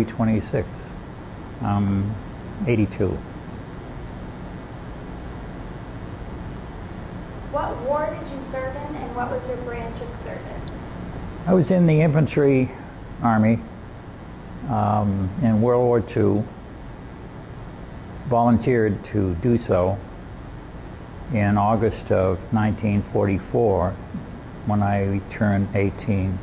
26. 82. What war did you serve in, and what was your branch of service? I was in the infantry army in World War II. Volunteered to do so in August of 1944 when I turned 18.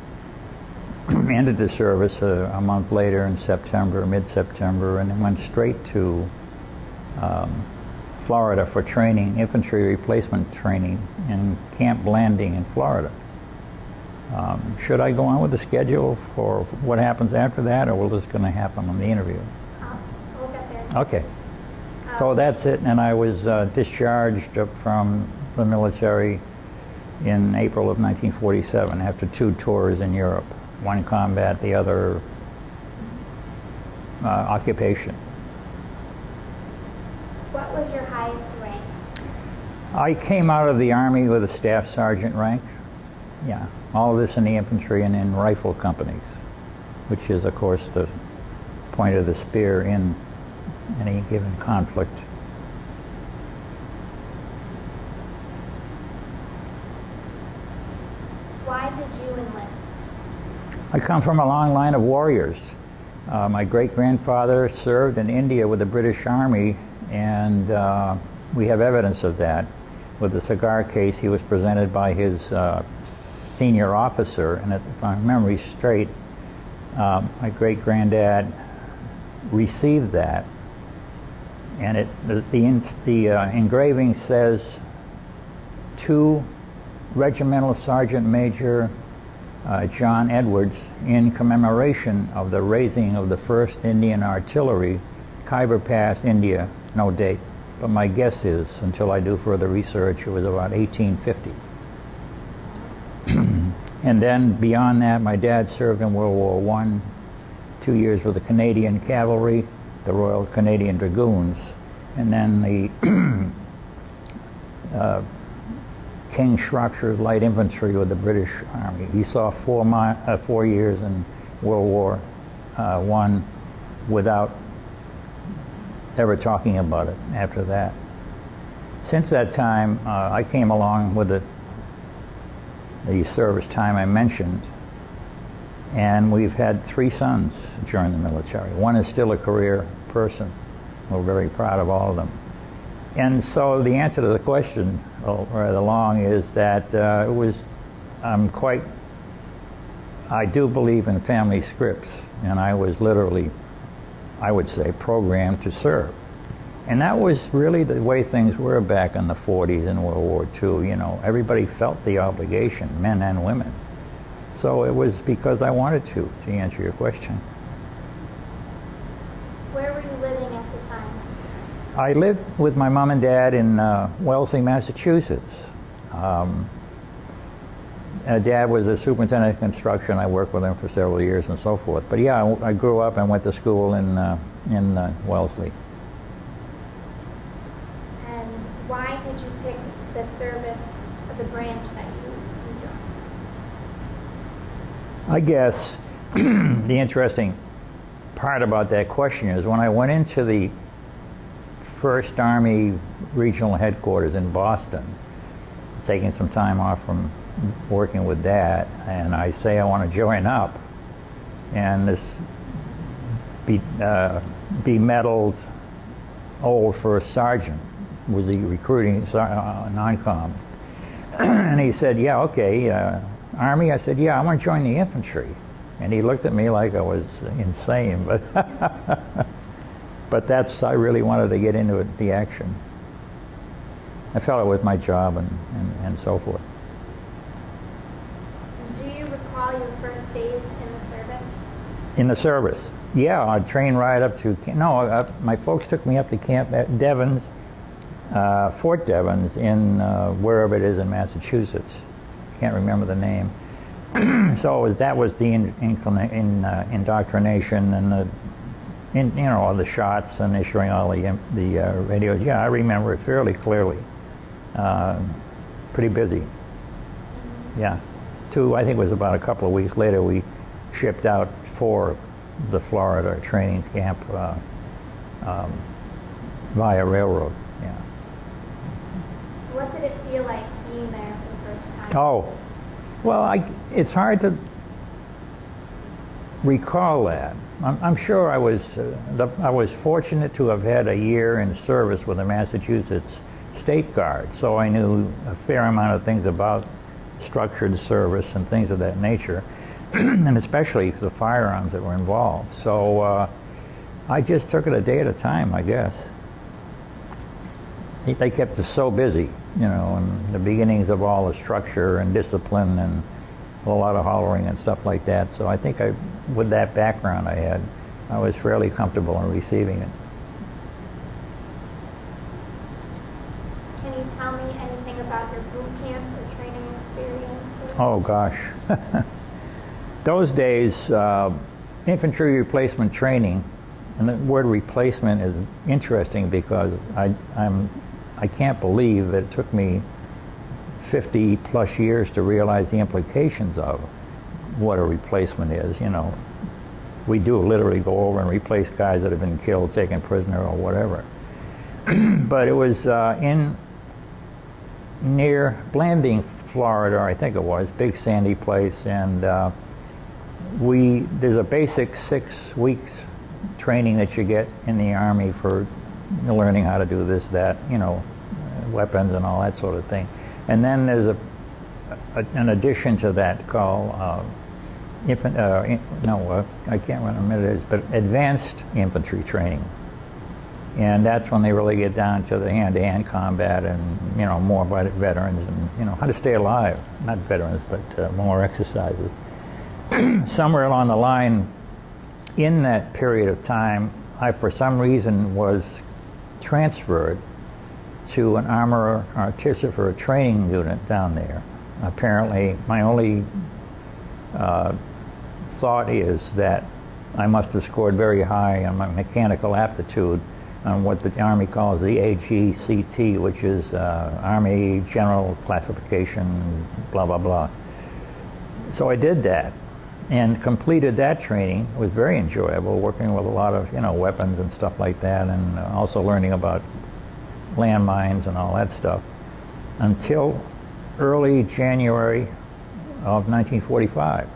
Ended the service a month later in September, mid-September, and then went straight to Florida for training, infantry replacement training in Camp Blanding in Florida. Should I go on with the schedule for what happens after that, or will this going to happen on the interview? We'll get there. Okay. So that's it, and I was discharged from the military in April of 1947 after 2 tours in Europe. One combat, the other occupation. What was your highest rank? I came out of the Army with a staff sergeant rank. Yeah, all of this in the infantry and in rifle companies, which is, of course, the point of the spear in any given conflict. Why did you enlist? I come from a long line of warriors. My great-grandfather served in India with the British Army, and we have evidence of that. With the cigar case, he was presented by his senior officer, and if my memory's straight, my great-granddad received that, and the engraving says to Regimental Sergeant Major John Edwards, in commemoration of the raising of the 1st Indian Artillery, Khyber Pass, India. No date, but my guess is, until I do further research, it was about 1850. And then beyond that, my dad served in World War I, 2 years with the Canadian Cavalry, the Royal Canadian Dragoons, and then the King Shropshire's Light Infantry with the British Army. He saw 4 years in World War I without ever talking about it after that. Since that time, I came along with the service time I mentioned, and we've had 3 sons join the military. One is still a career person. We're very proud of all of them. And so the answer to the question, rather long, is that I do believe in family scripts, and I was literally, I would say, programmed to serve. And that was really the way things were back in the 40s and World War II. You know, everybody felt the obligation, men and women. So it was because I wanted to answer your question. Where were you living at the time? I lived with my mom and dad in Wellesley, Massachusetts. Dad was a superintendent of construction. I worked with him for several years and so forth. But yeah, I grew up and went to school in Wellesley. And why did you pick the service of the branch that you joined? I guess the interesting part about that question is when I went into the 1st Army Regional Headquarters in Boston, taking some time off from working with Dad, and I say I want to join up, and this bemedaled old 1st sergeant was the recruiting non-com, and he said, yeah, okay, Army? I said, yeah, I want to join the infantry. And he looked at me like I was insane, but I really wanted to get into the action. I felt it was my job and so forth. Do you recall your first days in the service? In the service? Yeah, I trained right up to, my folks took me up to Camp Devens, Fort Devens in wherever it is in Massachusetts. Can't remember the name. So that was the indoctrination and all the shots and issuing all the radios. Yeah, I remember it fairly clearly. Pretty busy. Yeah. I think it was about a couple of weeks later, we shipped out 4 the Florida training camp via railroad. Yeah. What did it feel like being there for the first time? Oh, well, it's hard to recall that. I'm sure I was fortunate to have had a year in service with the Massachusetts State Guard, so I knew a fair amount of things about structured service and things of that nature, and especially the firearms that were involved. So I just took it a day at a time, I guess. They kept us so busy, you know, and the beginnings of all the structure and discipline and a lot of hollering and stuff like that. So I think with that background I had, I was fairly comfortable in receiving it. Can you tell me anything about your boot camp or training experiences? Oh gosh. Those days, infantry replacement training, and the word replacement is interesting because I can't believe that it took me 50 plus years to realize the implications of what a replacement is. You know, we do literally go over and replace guys that have been killed, taken prisoner, or whatever. But it was near Blanding, Florida, I think it was, big sandy place, and there's a basic 6 weeks training that you get in the Army for learning how to do this, that, you know, weapons and all that sort of thing. And then there's an addition to that called I can't remember what it is, but advanced infantry training. And that's when they really get down to the hand-to-hand combat and, you know, more veterans and, you know, how to stay alive. Not veterans, but more exercises. Somewhere along the line, in that period of time, I, for some reason, was transferred to an armor artificer training unit down there. Apparently, my only thought is that I must have scored very high on my mechanical aptitude on what the Army calls the AGCT, which is Army General Classification, blah, blah, blah. So I did that and completed that training. It was very enjoyable, working with a lot of, you know, weapons and stuff like that, and also learning about landmines and all that stuff, until early January of 1945.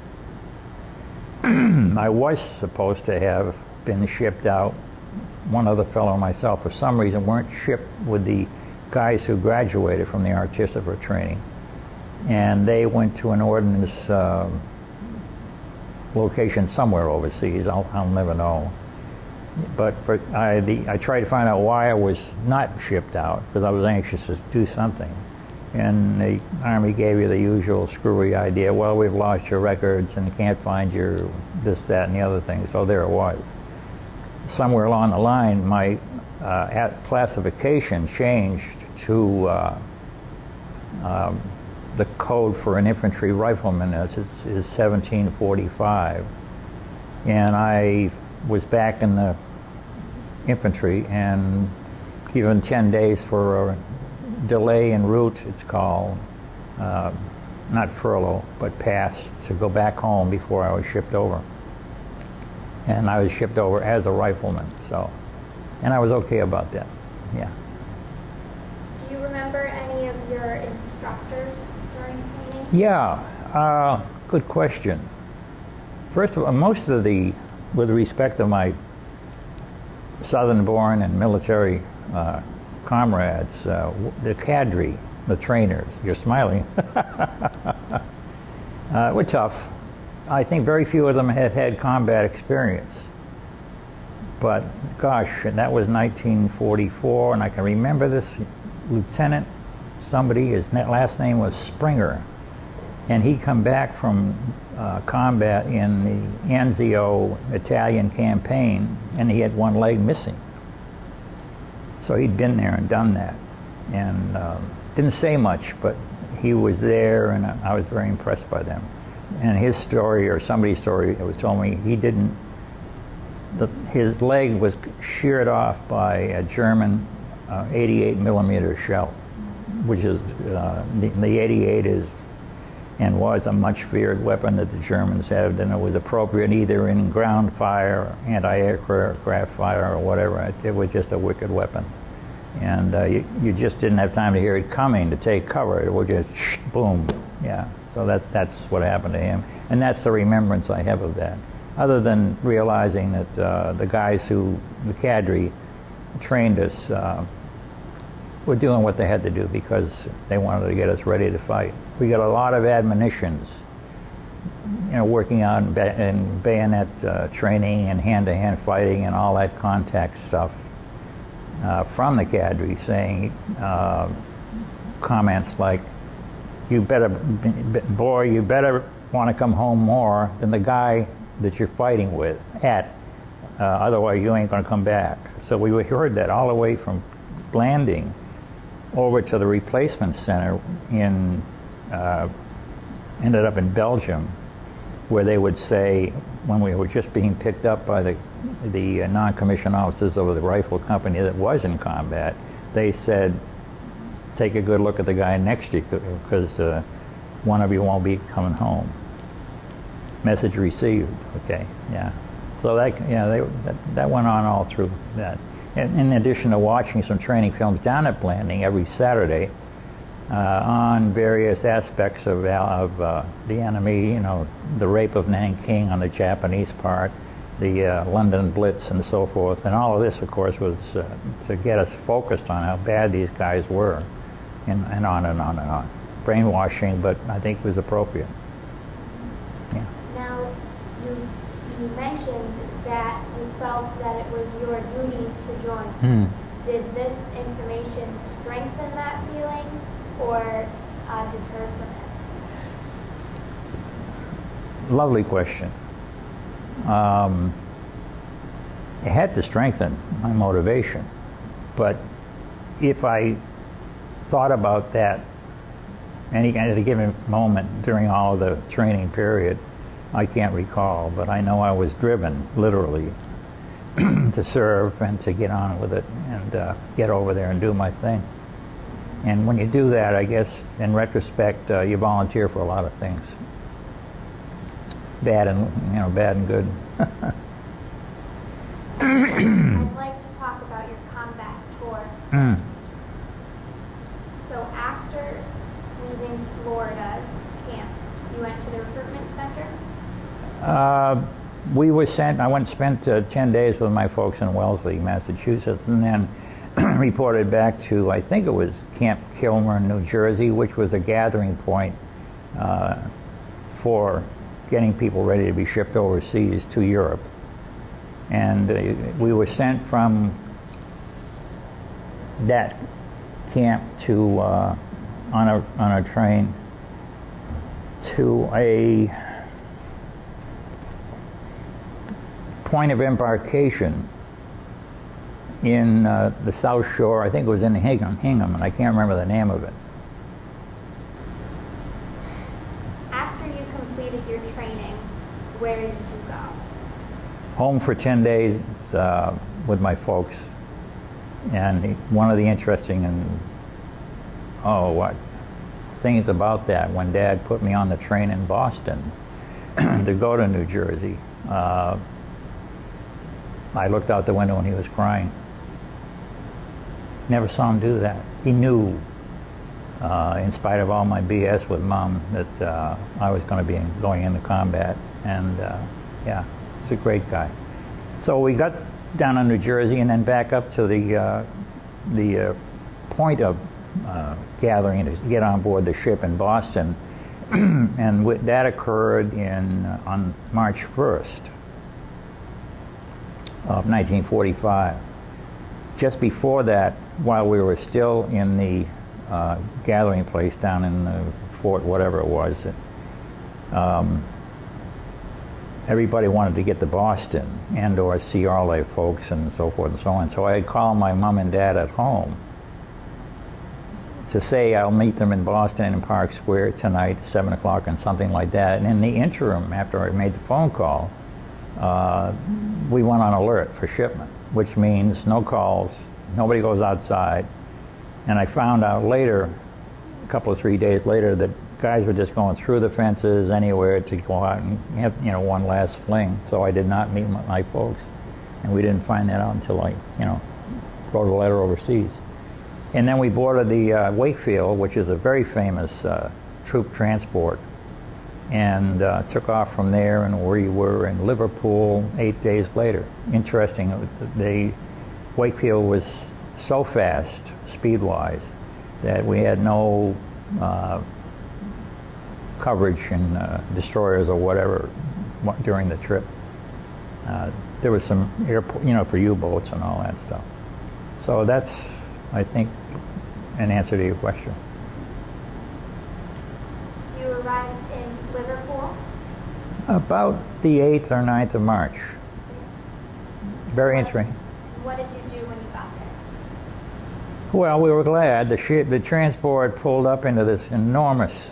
I was supposed to have been shipped out. One other fellow and myself, for some reason, weren't shipped with the guys who graduated from the artificer training. And they went to an ordnance location somewhere overseas. I'll never know. But I tried to find out why I was not shipped out, because I was anxious to do something. And the Army gave you the usual screwy idea, well, we've lost your records and can't find your this, that, and the other thing. So there it was. Somewhere along the line, my classification changed to the code for an infantry rifleman is 1745. And I was back in the infantry and given 10 days for a delay en route, it's called, not furlough, but pass, to go back home before I was shipped over. And I was shipped over as a rifleman, so, and I was okay about that, yeah. Do you remember any of your instructors during training? Yeah, good question. First of all, most of with respect to my Southern-born and military comrades, the cadre, the trainers, you're smiling, were tough. I think very few of them had had combat experience. But gosh, that was 1944, and I can remember this lieutenant, somebody, his last name was Springer, and he'd come back from combat in the Anzio Italian campaign, and he had one leg missing. So he'd been there and done that, and didn't say much, but he was there, and I was very impressed by them. And his story, or somebody's story, it was told me he didn't, his leg was sheared off by a German 88 millimeter shell, which is, the 88 is and was a much feared weapon that the Germans had, and it was appropriate either in ground fire, anti-aircraft fire, or whatever. It was just a wicked weapon. And you just didn't have time to hear it coming to take cover. It would just boom, yeah. So that's what happened to him. And that's the remembrance I have of that. Other than realizing that the guys the cadre trained us, were doing what they had to do because they wanted to get us ready to fight. We got a lot of admonitions, working on bayonet training and hand-to-hand fighting and all that contact stuff from the cadre, saying comments like, you better want to come home more than the guy that you're fighting with otherwise you ain't going to come back. So we heard that all the way from landing over to the replacement center ended up in Belgium, where they would say, when we were just being picked up by the non-commissioned officers of the rifle company that was in combat, they said, take a good look at the guy next to you, because one of you won't be coming home. Message received. Okay, yeah. So that went on all through that. In addition to watching some training films down at Blanding every Saturday on various aspects of the enemy, the rape of Nanking on the Japanese part, the London Blitz and so forth, and all of this, of course, was to get us focused on how bad these guys were, and on and on and on. Brainwashing, but I think it was appropriate. Yeah. Now, you mentioned that you felt that it was your duty to join. Did this information strengthen that feeling or deter from it? Lovely question. It had to strengthen my motivation, but if I thought about that at a given moment during all of the training period, I can't recall, but I know I was driven, literally, to serve and to get on with it and get over there and do my thing. And when you do that, I guess, in retrospect, you volunteer for a lot of things. Bad and good. I'd like to talk about your combat tour first. So after leaving Florida's camp, you went to the recruitment center? We were sent, I went and spent 10 days with my folks in Wellesley, Massachusetts, and then reported back to, I think it was Camp Kilmer, New Jersey, which was a gathering point for getting people ready to be shipped overseas to Europe. And we were sent from that camp to on a train to a point of embarkation in the South Shore. I think it was in Hingham, and I can't remember the name of it. After you completed your training, where did you go? Home for 10 days with my folks. And one of the interesting things about that, when Dad put me on the train in Boston to go to New Jersey, I looked out the window and he was crying. Never saw him do that. He knew, in spite of all my BS with Mom, that I was going to be going into combat. And yeah, he's a great guy. So we got down to New Jersey and then back up to the point of gathering to get on board the ship in Boston. And that occurred on March 1st. Of 1945. Just before that, while we were still in the gathering place down in the fort, whatever it was, everybody wanted to get to Boston and or see all their folks and so forth and so on. So I had called my mom and dad at home to say I'll meet them in Boston in Park Square tonight, 7 o'clock and something like that. And in the interim, after I made the phone call, we went on alert for shipment, which means no calls, nobody goes outside. And I found out later, a couple of 3 days later, that guys were just going through the fences anywhere to go out and have, you know, one last fling. So I did not meet my folks, and we didn't find that out until I, you know, wrote a letter overseas. And then we boarded the Wakefield, which is a very famous troop transport, and took off from there, and we were in Liverpool 8 days later. Interesting, the Wakefield was so fast, speed-wise, that we had no coverage in destroyers or whatever during the trip. There was some airport, you know, for U-boats and all that stuff. So that's, I think, an answer to your question. So you arrived in Liverpool? About the 8th or 9th of March. Very interesting. What did you do when you got there? Well, we were glad. The transport pulled up into this enormous,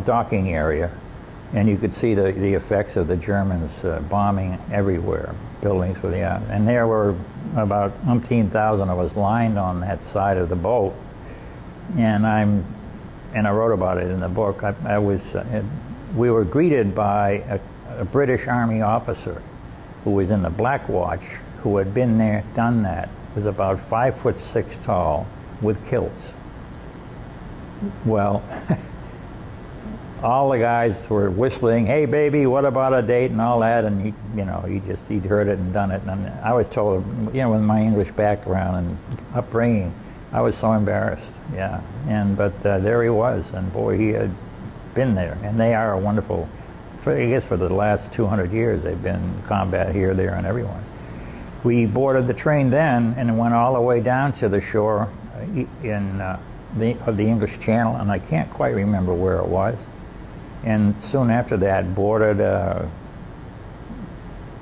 docking area, and you could see the effects of the Germans bombing everywhere. Buildings were and there were about umpteen thousand of us lined on that side of the boat, and I wrote about it in the book. We were greeted by a British Army officer who was in the Black Watch, who had been there, done that, was about 5'6" tall, with kilts. Well, all the guys were whistling, "Hey baby, what about a date?" and all that, and he'd heard it and done it. And I was told, you know, with my English background and upbringing, I was so embarrassed. Yeah, but there he was, and boy, he had been there. And they are wonderful. I guess for the last 200 years, they've been in combat here, there, and everywhere. We boarded the train then and went all the way down to the shore of the English Channel, and I can't quite remember where it was. And soon after that, boarded a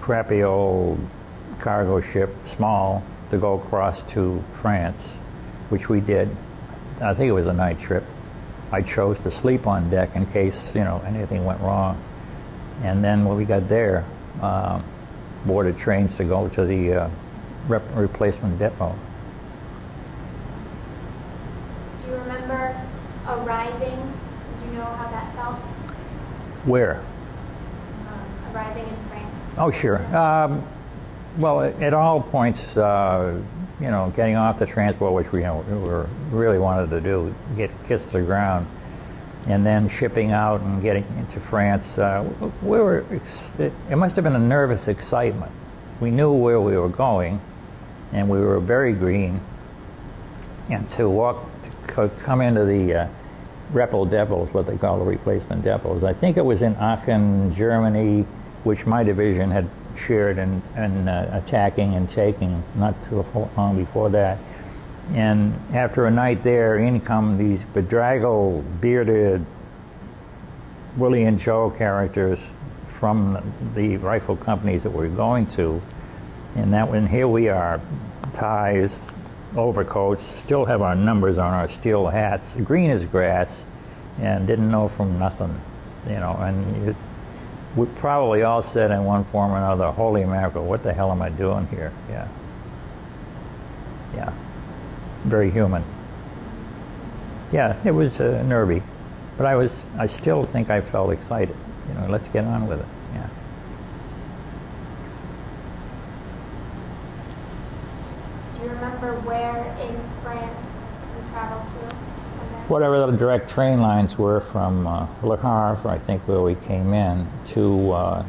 crappy old cargo ship, small, to go across to France, which we did. I think it was a night trip. I chose to sleep on deck in case, you know, anything went wrong. And then when we got there, boarded trains to go to the replacement depot. Do you remember arriving? Do you know how that felt? Where? Arriving in France. Oh, sure. Well, at all points, getting off the transport, which we really wanted to do, get kissed to the ground, and then shipping out and getting into France, it must have been a nervous excitement. We knew where we were going, and we were very green. And to come into the Repel depots, what they call the replacement depots. I think it was in Aachen, Germany, which my division had shared in attacking and taking not too long before that. And after a night there, in come these bedraggled, bearded Willie and Joe characters from the rifle companies that we're going to. And here we are, ties, overcoats, still have our numbers on our steel hats, green as grass, and didn't know from nothing, and we probably all said in one form or another, "Holy mackerel, what the hell am I doing here?" Yeah, very human. Yeah, it was nervy, but I still think I felt excited, let's get on with it. Yeah. Do you remember where in France you traveled to? Whatever the direct train lines were from Le Havre, I think, where we came in, to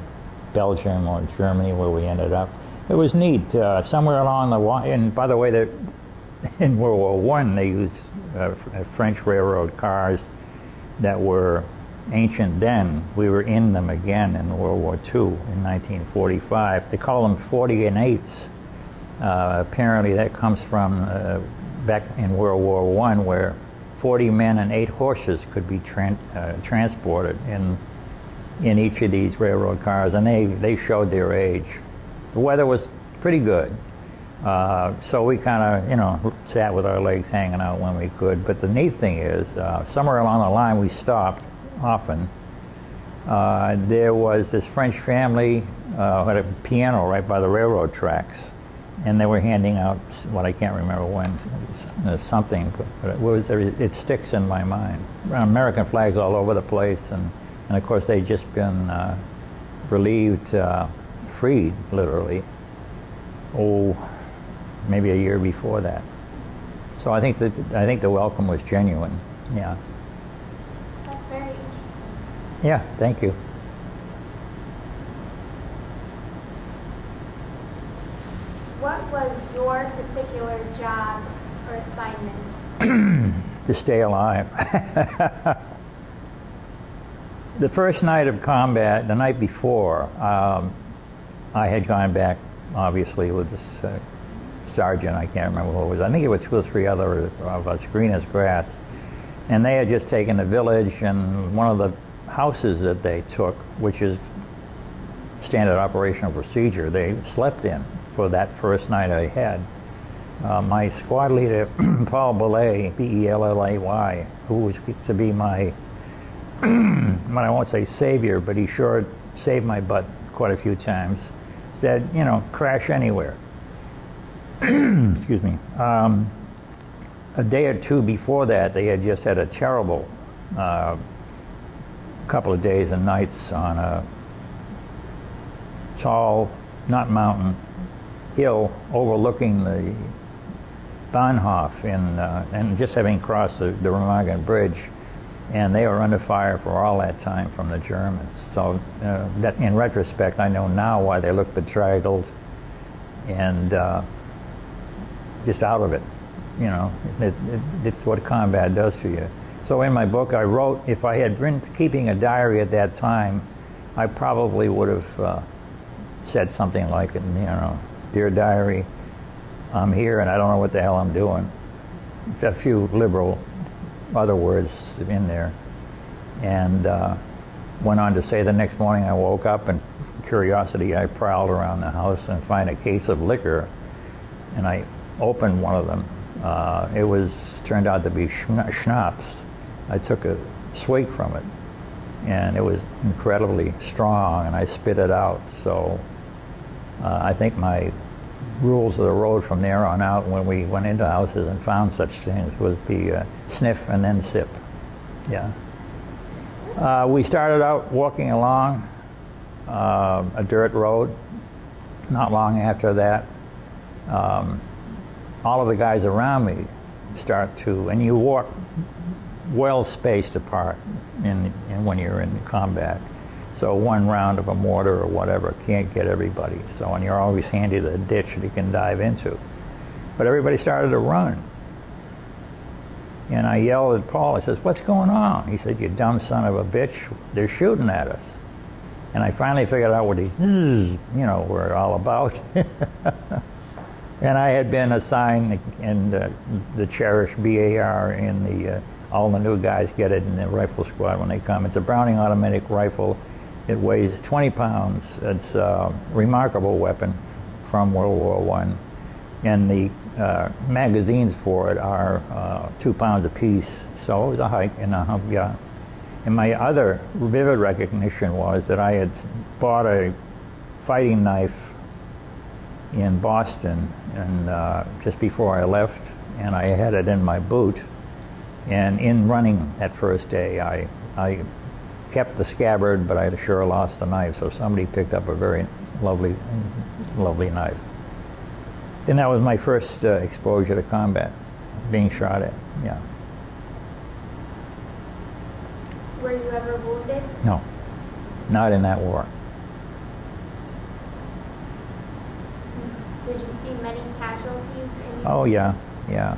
Belgium or Germany, where we ended up. It was neat. Somewhere along the way, and by the way, in World War I, they used French railroad cars that were ancient then. We were in them again in World War II in 1945. They call them 40 and 8s. Apparently that comes from back in World War I, where 40 men and 8 horses could be transported in each of these railroad cars, and they showed their age. The weather was pretty good, so we kind of sat with our legs hanging out when we could. But the neat thing is, somewhere along the line we stopped often. There was this French family who had a piano right by the railroad tracks, and they were handing out what I can't remember when, something, but it sticks in my mind. American flags all over the place, and of course they'd just been relieved, freed, literally, maybe a year before that. So I think the welcome was genuine. Yeah. That's very interesting. Yeah. Thank you. What was your particular job or assignment? To stay alive. The first night of combat, the night before, I had gone back, obviously, with this sergeant, I can't remember who it was. I think it was 2 or 3 other of us, green as grass. And they had just taken the village, and one of the houses that they took, which is standard operational procedure, they slept in for that first night I had. My squad leader, Paul Belay, B-E-L-L-A-Y, who was to be my, I won't say savior, but he sure saved my butt quite a few times, said, you know, crash anywhere. Excuse me. A day or two before that, they had just had a terrible couple of days and nights on a tall, not mountain, hill overlooking the Bahnhof and just having crossed the Remagen Bridge, and they were under fire for all that time from the Germans. So that, in retrospect, I know now why they looked bedraggled and just out of it. You know, it's what combat does to you. So in my book, I wrote, if I had been keeping a diary at that time, I probably would have said something like, you know, dear diary, I'm here and I don't know what the hell I'm doing. A few liberal other words in there. And went on to say the next morning I woke up and curiosity, I prowled around the house and find a case of liquor, and I opened one of them. It turned out to be schnapps. I took a swig from it, and it was incredibly strong, and I spit it out. So I think my rules of the road from there on out, when we went into houses and found such things, was be sniff and then sip. Yeah. We started out walking along a dirt road. Not long after that, all of the guys around me start to, and you walk well spaced apart when you're in combat. So one round of a mortar or whatever can't get everybody. So, and you're always handy the ditch that you can dive into. But everybody started to run. And I yelled at Paul, I says, what's going on? He said, you dumb son of a bitch, they're shooting at us. And I finally figured out what were all about. And I had been assigned in the cherished BAR in the, all the new guys get it in the rifle squad when they come. It's a Browning automatic rifle. It weighs 20 pounds. It's a remarkable weapon from World War I. And the magazines for it are 2 pounds apiece. So it was a hike and a hump, yeah. And my other vivid recognition was that I had bought a fighting knife in Boston and just before I left, and I had it in my boot. And in running that first day, I kept the scabbard, but I sure lost the knife. So somebody picked up a very lovely knife. And that was my first exposure to combat, being shot at. Yeah. Were you ever wounded? No, not in that war. Did you see many casualties in? Oh yeah, yeah.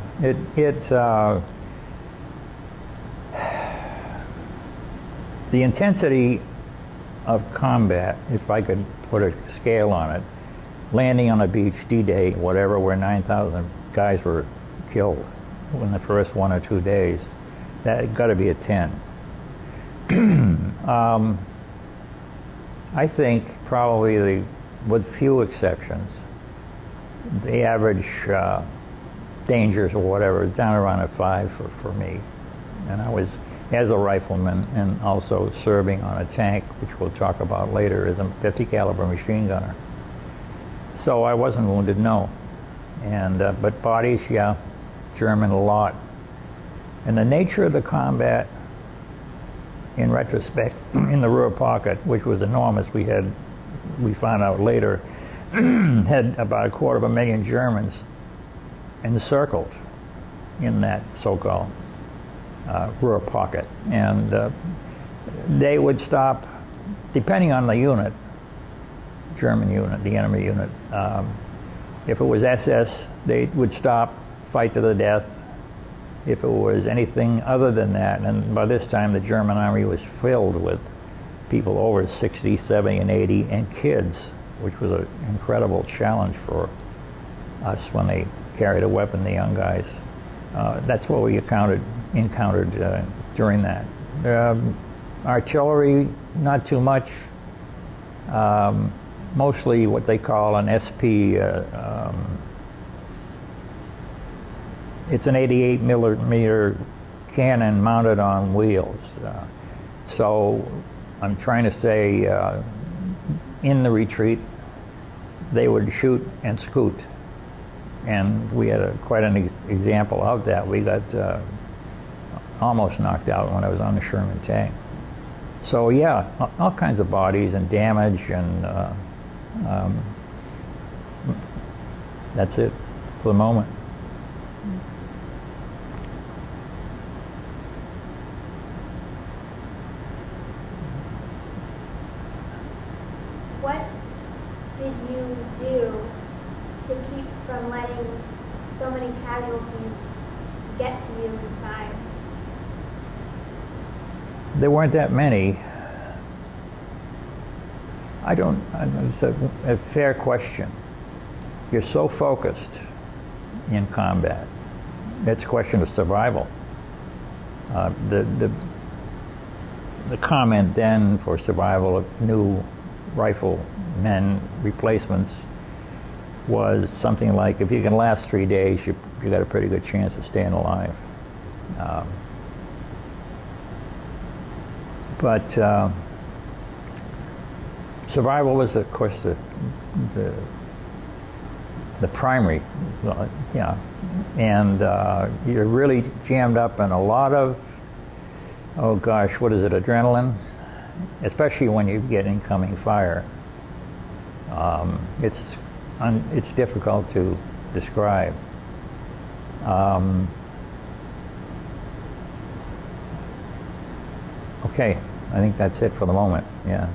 The intensity of combat, if I could put a scale on it, landing on a beach, D-Day, whatever, where 9,000 guys were killed in the first 1 or 2 days, that got to be a 10. I think probably with few exceptions, the average dangers or whatever is down around a 5 for me. And I was, as a rifleman and also serving on a tank, which we'll talk about later, as a 50 caliber machine gunner. So I wasn't wounded, no. And but bodies, yeah, German a lot. And the nature of the combat, in retrospect, in the Ruhr pocket, which was enormous, we found out later, had about 250,000 Germans encircled in that so-called Ruhr pocket. And they would stop, depending on the unit, German unit, the enemy unit. If it was SS, they would stop, fight to the death. If it was anything other than that, and by this time the German army was filled with people over 60, 70, and 80, and kids, which was an incredible challenge for us when they carried a weapon, the young guys. That's what we encountered during that. Artillery, not too much. Mostly what they call an SP. It's an 88 millimeter cannon mounted on wheels. So I'm trying to say, in the retreat, they would shoot and scoot. And we had quite an example of that. We got almost knocked out when I was on the Sherman tank. So yeah, all kinds of bodies and damage, and that's it for the moment. What did you do to keep from letting so many casualties get to you inside? There weren't that many. It's a fair question. You're so focused in combat. It's a question of survival. The comment then for survival of new riflemen replacements was something like, if you can last 3 days, you got a pretty good chance of staying alive. But survival was, of course, the primary, yeah. And you're really jammed up in a lot of, oh gosh, what is it, adrenaline? Especially when you get incoming fire. It's difficult to describe. Okay, I think that's it for the moment. Yeah.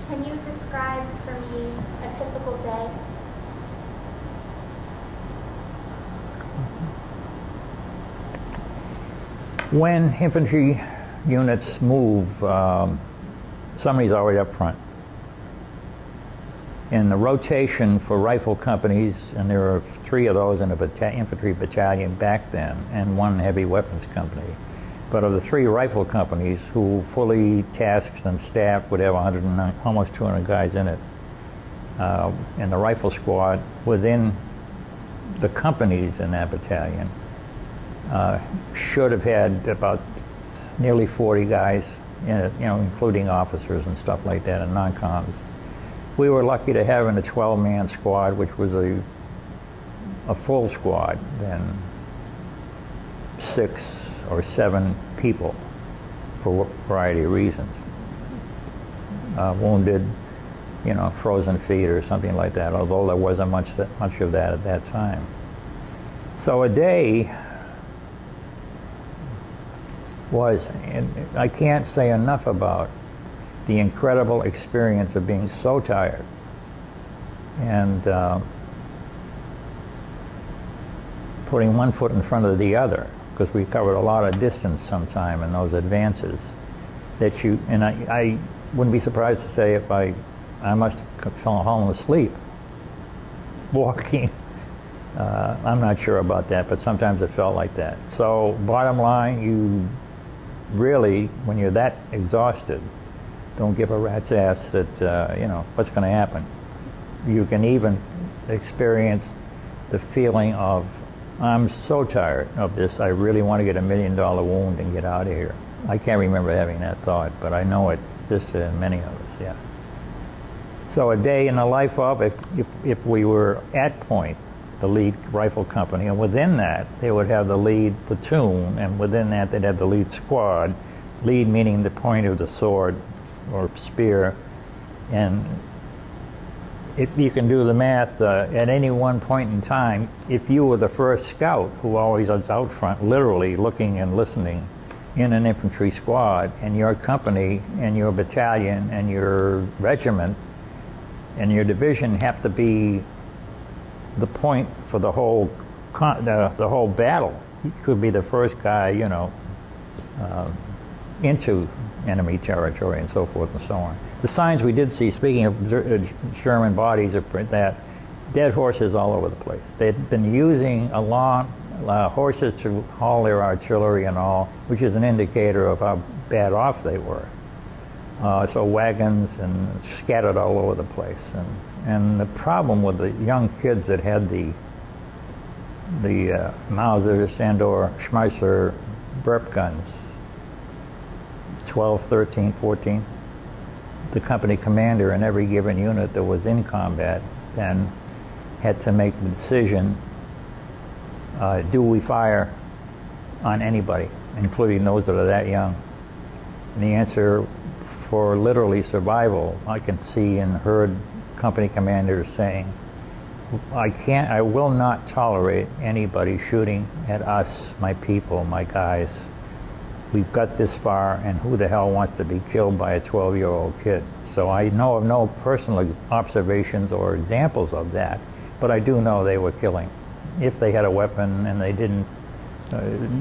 Can you describe for me a typical day? When infantry units move, somebody's already up front. In the rotation for rifle companies, and there were 3 of those in a infantry battalion back then, and 1 heavy weapons company. But of the 3 rifle companies who fully tasked and staffed would have almost 200 guys in it, and the rifle squad within the companies in that battalion should have had about nearly 40 guys in it, including officers and stuff like that, and non-coms. We were lucky to have in a 12-man squad, which was a full squad, then 6 or 7 people for a variety of reasons. Wounded, frozen feet or something like that, although there wasn't much of that at that time. So a day was, and I can't say enough about the incredible experience of being so tired and putting one foot in front of the other, because we covered a lot of distance sometime in those advances, and I wouldn't be surprised to say if I must have fallen asleep walking. I'm not sure about that, but sometimes it felt like that. So bottom line, you really, when you're that exhausted, don't give a rat's ass that, what's going to happen. You can even experience the feeling of, I'm so tired of this, I really want to get $1 million wound and get out of here. I can't remember having that thought, but I know it existed in many of us, yeah. So a day in the life of, if we were at point, the lead rifle company, and within that they would have the lead platoon, and within that they'd have the lead squad. Lead meaning the point of the sword or spear, and if you can do the math, at any one point in time, if you were the first scout who always was out front, literally looking and listening in an infantry squad, and your company and your battalion and your regiment and your division have to be the point for the whole the whole battle. He could be the first guy, you know, into enemy territory and so forth and so on. The signs we did see, speaking of German bodies, are that dead horses all over the place. They'd been using horses to haul their artillery and all, which is an indicator of how bad off they were. So wagons and scattered all over the place. And the problem with the young kids that had the Mausers and or Schmeisser burp guns, 12, 13, 14, the company commander in every given unit that was in combat then had to make the decision, do we fire on anybody, including those that are that young? And the answer, for literally survival, I can see and heard company commanders saying, I will not tolerate anybody shooting at us, my people, my guys. We've got this far, and who the hell wants to be killed by a 12-year-old kid? So I know of no personal observations or examples of that, but I do know they were killing. If they had a weapon and they didn't,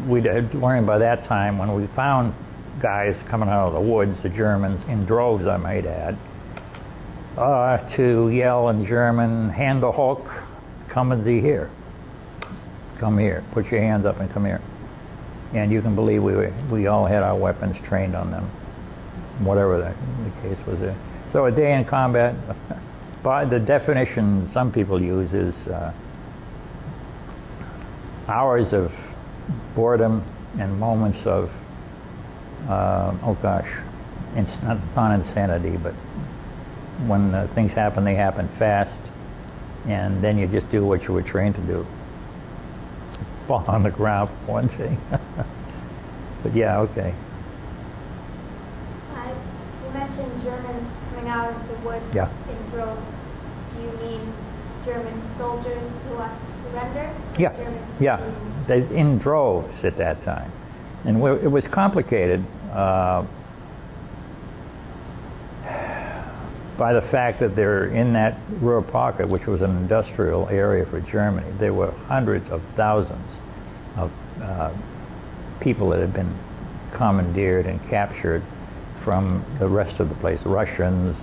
we'd learned by that time when we found guys coming out of the woods, the Germans, in droves, I might add, to yell in German, "Hand the Hulk, kommen Sie here." Come here, put your hands up and come here. And you can believe we all had our weapons trained on them, whatever the case was there. So a day in combat, by the definition some people use, is hours of boredom and moments of, not insanity, but when things happen, they happen fast, and then you just do what you were trained to do. Fall on the ground, for one thing. But yeah, okay. You mentioned Germans coming out of the woods in droves. Do you mean German soldiers who left to surrender? Yeah, German yeah. In droves at that time. And it was complicated by the fact that they're in that Ruhr pocket, which was an industrial area for Germany. There were hundreds of thousands of people that had been commandeered and captured from the rest of the place, Russians,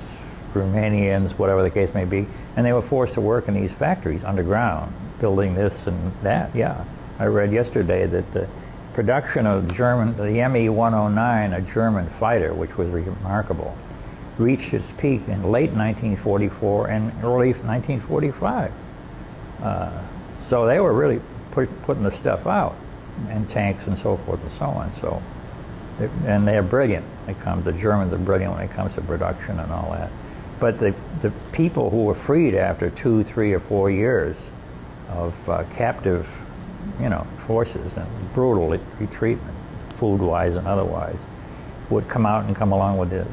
Romanians, whatever the case may be, and they were forced to work in these factories underground, building this and that. Yeah, I read yesterday that the production of the Me-109, a German fighter, which was remarkable, reached its peak in late 1944 and early 1945. So they were really putting the stuff out, and tanks and so forth and so on. So, and they're brilliant. The Germans are brilliant when it comes to production and all that. But the people who were freed after 2, 3, or 4 years of captive, forces and brutal retreatment, food-wise and otherwise, would come out and come along with the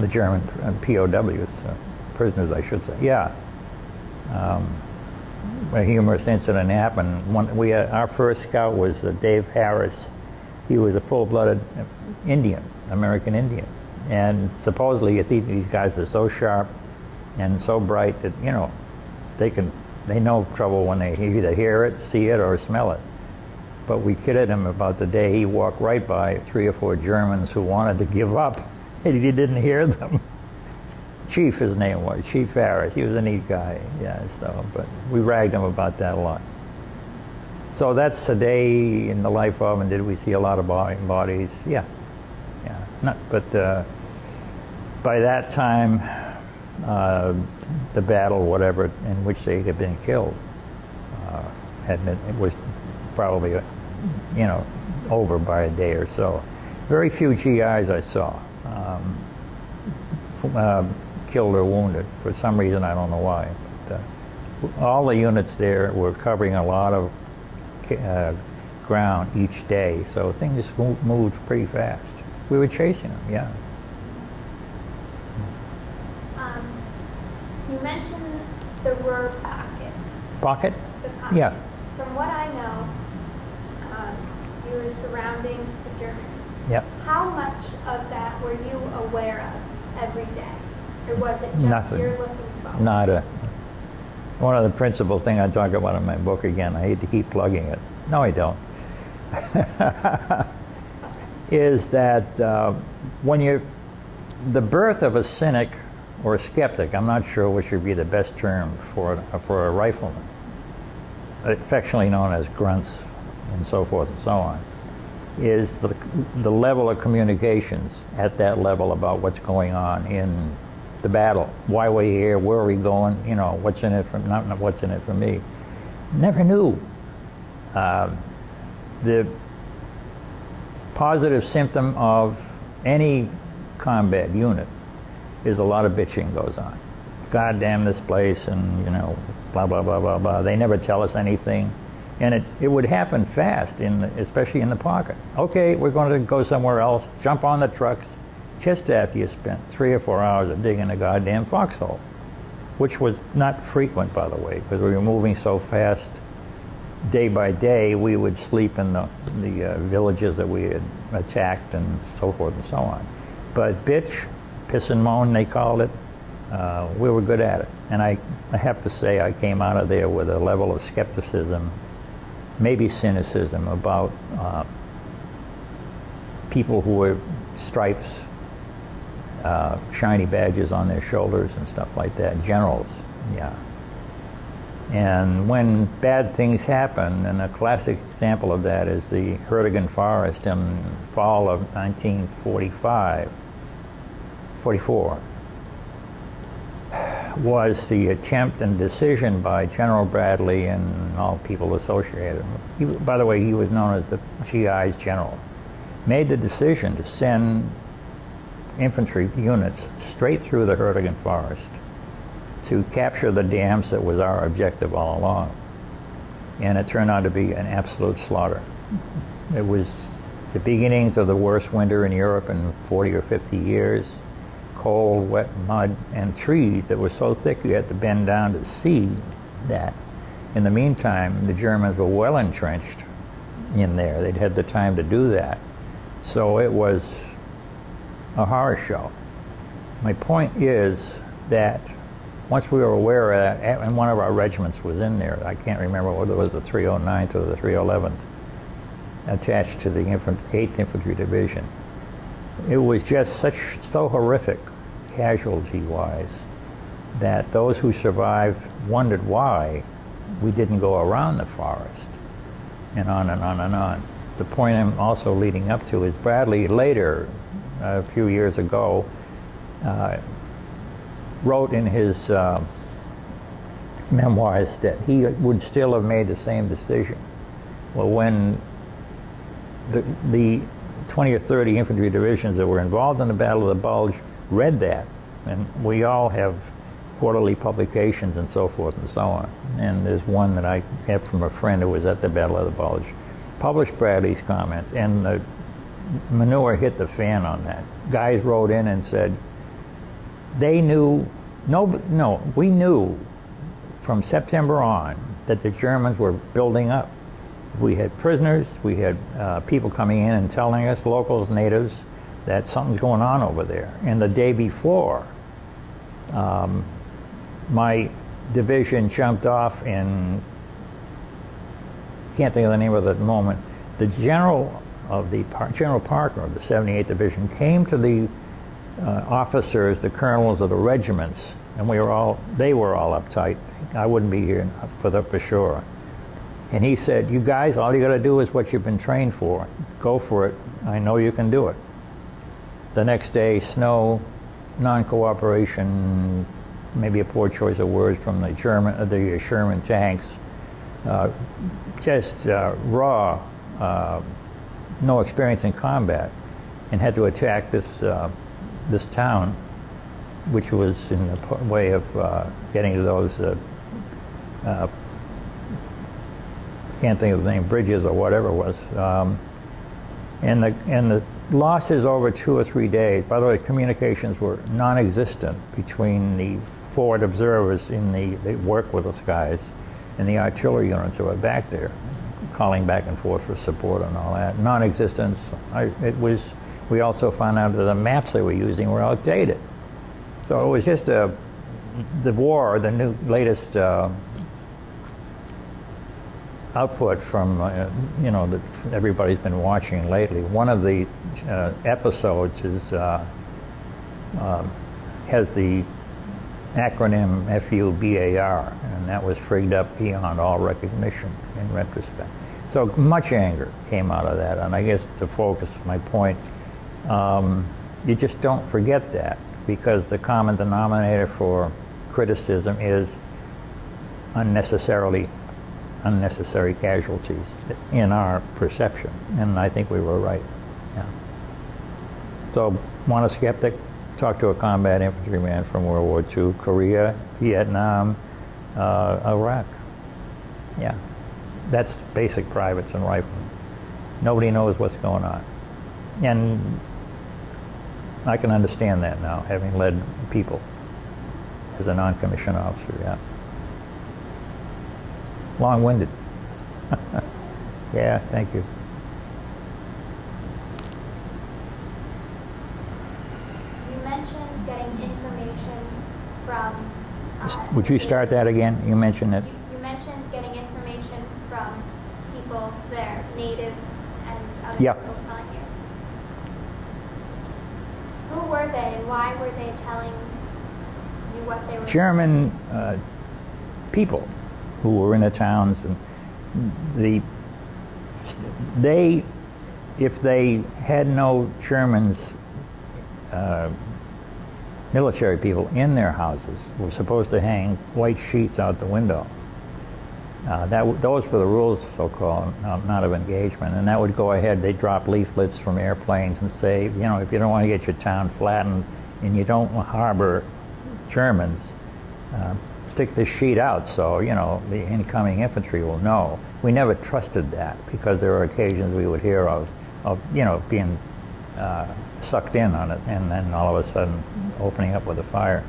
German POWs, prisoners, I should say. Yeah. A humorous incident happened. Our first scout was Dave Harris. He was a full-blooded Indian, American Indian. And supposedly these guys are so sharp and so bright that, they know trouble when they either hear it, see it, or smell it. But we kidded him about the day he walked right by 3 or 4 Germans who wanted to give up, and he didn't hear them. Chief, his name was, Chief Harris. He was a neat guy, yeah, but we ragged him about that a lot. So that's a day in the life of, and did we see a lot of bodies? Yeah. But by that time, the battle, whatever, in which they had been killed, it was probably, over by a day or so. Very few GIs I saw killed or wounded. For some reason, I don't know why. But, all the units there were covering a lot of ground each day, so things moved pretty fast. We were chasing them, yeah. You mentioned the Ruhr pocket. Pocket? The pocket. Yeah. From what I know, you were surrounding the Germans. Yep. How much of that were you aware of every day? Or was it just Nothing. you're looking forward? Nada. One of the principal thing I talk about in my book, again, I hate to keep plugging it. No, I don't. Is that when the birth of a cynic or a skeptic, I'm not sure which would be the best term for a rifleman, affectionately known as grunts and so forth and so on, is the level of communications at that level about what's going on in the battle. Why we're here, where are we going, you know, what's in it for, not what's in it for me. Never knew. The positive symptom of any combat unit is a lot of bitching goes on. God damn this place, and you know, blah blah blah blah blah. They never tell us anything, and it would happen fast, especially in the pocket. Okay, we're going to go somewhere else. Jump on the trucks, just after you spent 3 or 4 hours of digging a goddamn foxhole, which was not frequent, by the way, because we were moving so fast. Day by day, we would sleep in the villages that we had attacked and so forth and so on. But bitch, piss and moan, they called it, we were good at it. And I have to say, I came out of there with a level of skepticism, maybe cynicism, about people who were stripes, shiny badges on their shoulders and stuff like that, generals, yeah. And when bad things happen, and a classic example of that is the Hurtgen Forest in fall of 44, was the attempt and decision by General Bradley and all people associated. By the way, he was known as the GI's general. Made the decision to send infantry units straight through the Hurtgen Forest to capture the dams that was our objective all along. And it turned out to be an absolute slaughter. It was the beginnings of the worst winter in Europe in 40 or 50 years. Cold, wet mud, and trees that were so thick you had to bend down to see that. In the meantime, the Germans were well entrenched in there. They'd had the time to do that. So it was a horror show. My point is that once we were aware of that, and one of our regiments was in there, I can't remember whether it was the 309th or the 311th, attached to the 8th Infantry Division. It was just so horrific, casualty-wise, that those who survived wondered why we didn't go around the forest, and on and on and on. The point I'm also leading up to is Bradley later, a few years ago, wrote in his memoirs that he would still have made the same decision. Well, when the 20 or 30 infantry divisions that were involved in the Battle of the Bulge read that, and we all have quarterly publications and so forth and so on, and there's one that I have from a friend who was at the Battle of the Bulge, published Bradley's comments, and the manure hit the fan on that. Guys wrote in and said, they knew, we knew from September on that the Germans were building up. We had prisoners, we had people coming in and telling us, locals, natives, that something's going on over there. And the day before, my division jumped off and, can't think of the name of it at the moment, the general of General Parker of the 78th Division came to the officers, the colonels of the regiments, and they were all uptight. I wouldn't be here for sure. And he said, you guys, all you got to do is what you've been trained for. Go for it. I know you can do it. The next day, snow, non-cooperation, maybe a poor choice of words from the Sherman tanks, just raw, no experience in combat, and had to attack this town, which was in the way of getting to those can't think of the name, Bridges or whatever it was. And the losses over 2 or 3 days, by the way, communications were non-existent between the forward observers that work with us guys and the artillery units that were back there, calling back and forth for support and all that. Non-existence. We also found out that the maps they were using were outdated. So it was just the war, the latest output from, that everybody's been watching lately. One of the episodes has the acronym FUBAR, and that was frigged up beyond all recognition in retrospect. So much anger came out of that, and I guess to focus my point, you just don't forget that, because the common denominator for criticism is unnecessary casualties in our perception, and I think we were right. Yeah. So, want a skeptic? Talk to a combat infantryman from World War II, Korea, Vietnam, Iraq. Yeah, that's basic privates and riflemen. Nobody knows what's going on, and I can understand that now, having led people as a non-commissioned officer. Yeah. Long-winded. Yeah, thank you. You mentioned getting information from... Would you start that again? You mentioned it. You mentioned getting information from people there, natives and other people telling you. Who were they and why were they telling you what they were German people who were in the towns, and if they had no Germans, military people in their houses, were supposed to hang white sheets out the window. Those were the rules, so-called, not of engagement, and that would go ahead. They'd drop leaflets from airplanes and say, if you don't want to get your town flattened and you don't harbor Germans, stick this sheet out so, the incoming infantry will know. We never trusted that, because there were occasions we would hear of being sucked in on it, and then all of a sudden opening up with a fire.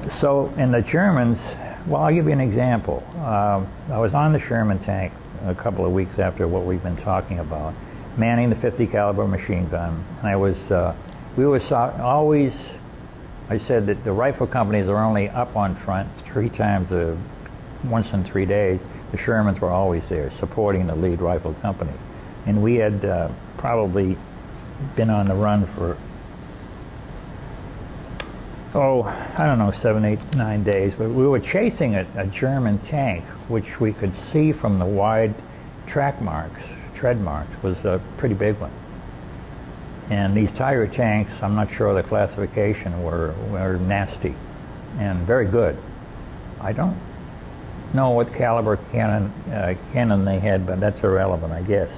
So, and the Germans, well, I'll give you an example. I was on the Sherman tank a couple of weeks after what we've been talking about, manning the 50 caliber machine gun, and I said that the rifle companies are only up on front once in 3 days. The Shermans were always there, supporting the lead rifle company. And we had probably been on the run for, 7, 8, 9 days. But we were chasing a German tank, which we could see from the wide tread marks, was a pretty big one. And these Tiger tanks, I'm not sure of the classification, were nasty and very good. I don't know what caliber cannon they had, but that's irrelevant, I guess.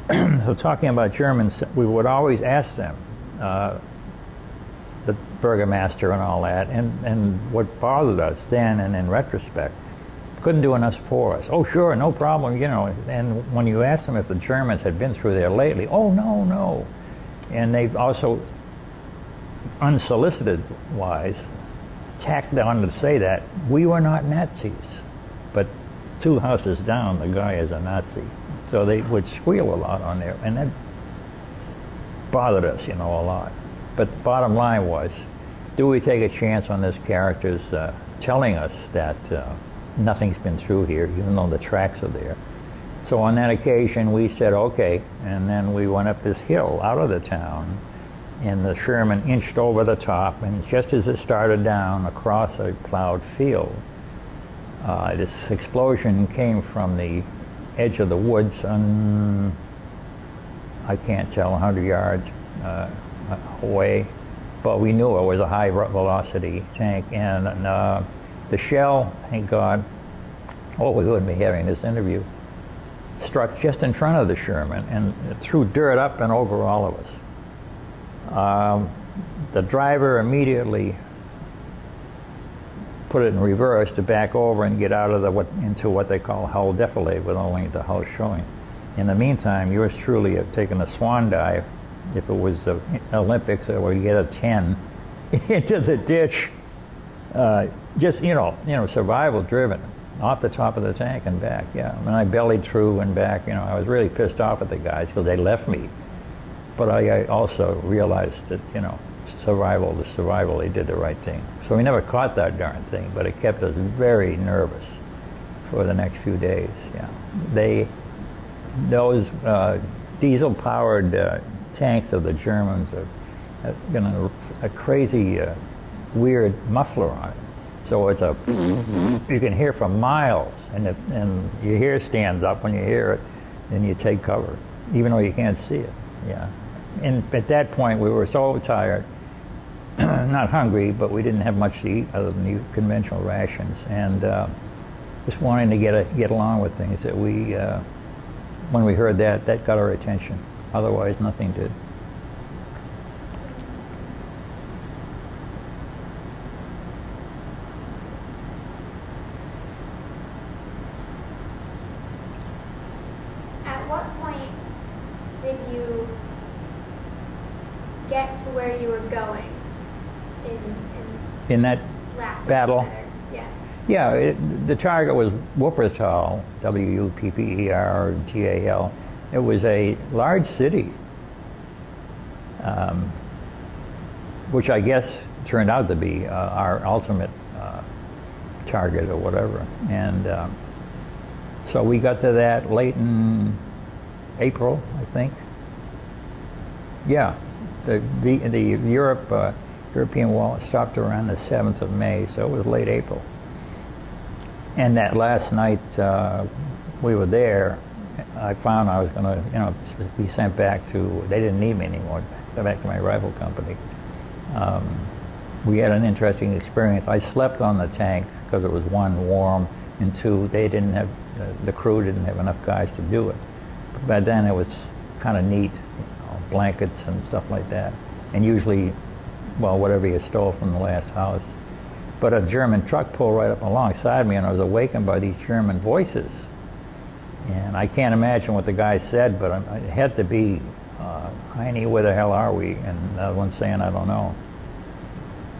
So talking about Germans, we would always ask them, the burgomaster and all that, and what bothered us then and in retrospect, couldn't do enough for us. Oh, sure, no problem, And when you asked them if the Germans had been through there lately, oh, no. And they've also, unsolicited-wise, tacked on to say that we were not Nazis, but 2 houses down, the guy is a Nazi. So they would squeal a lot on there, and that bothered us, a lot. But the bottom line was, do we take a chance on this character's telling us that nothing's been through here, even though the tracks are there? So on that occasion, we said, okay, and then we went up this hill out of the town, and the Sherman inched over the top, and just as it started down across a plowed field, this explosion came from the edge of the woods I can't tell, 100 yards away, but we knew it was a high velocity tank, and the shell, thank God, we wouldn't be having this interview, struck just in front of the Sherman and threw dirt up and over all of us. The driver immediately put it in reverse to back over and get out of into what they call hull defilade, with only the hull showing. In the meantime, yours truly have taken a swan dive, if it was the Olympics, where you get a 10 into the ditch, just survival driven, off the top of the tank and back. Yeah, I mean, I bellied through and back. I was really pissed off at the guys because they left me, but I also realized that survival to survival, they did the right thing. So we never caught that darn thing, but it kept us very nervous for the next few days. Yeah, those diesel-powered tanks of the Germans have a crazy, weird muffler on it. So it's you can hear for miles, and your hair stands up when you hear it, and you take cover, even though you can't see it. Yeah, and at that point we were so tired, not hungry, but we didn't have much to eat other than the conventional rations, and just wanting to get along with things, that when we heard that got our attention. Otherwise, nothing did. At what point did you get to where you were going in that battle? Yes. Yeah, the target was Wuppertal, Wuppertal. It was a large city, which I guess turned out to be our ultimate target or whatever. And so we got to that late in April, I think. Yeah, the European wall stopped around the 7th of May, so it was late April. And that last night we were there, I found I was going to, be sent back to, they didn't need me anymore, go back to my rifle company. We had an interesting experience. I slept on the tank because it was, one, warm, and two, they didn't have, the crew didn't have enough guys to do it. But then it was kind of neat, blankets and stuff like that. And usually, well, whatever you stole from the last house. But a German truck pulled right up alongside me, and I was awakened by these German voices. And I can't imagine what the guy said, but it had to be, Heine, where the hell are we? And the other one saying, I don't know.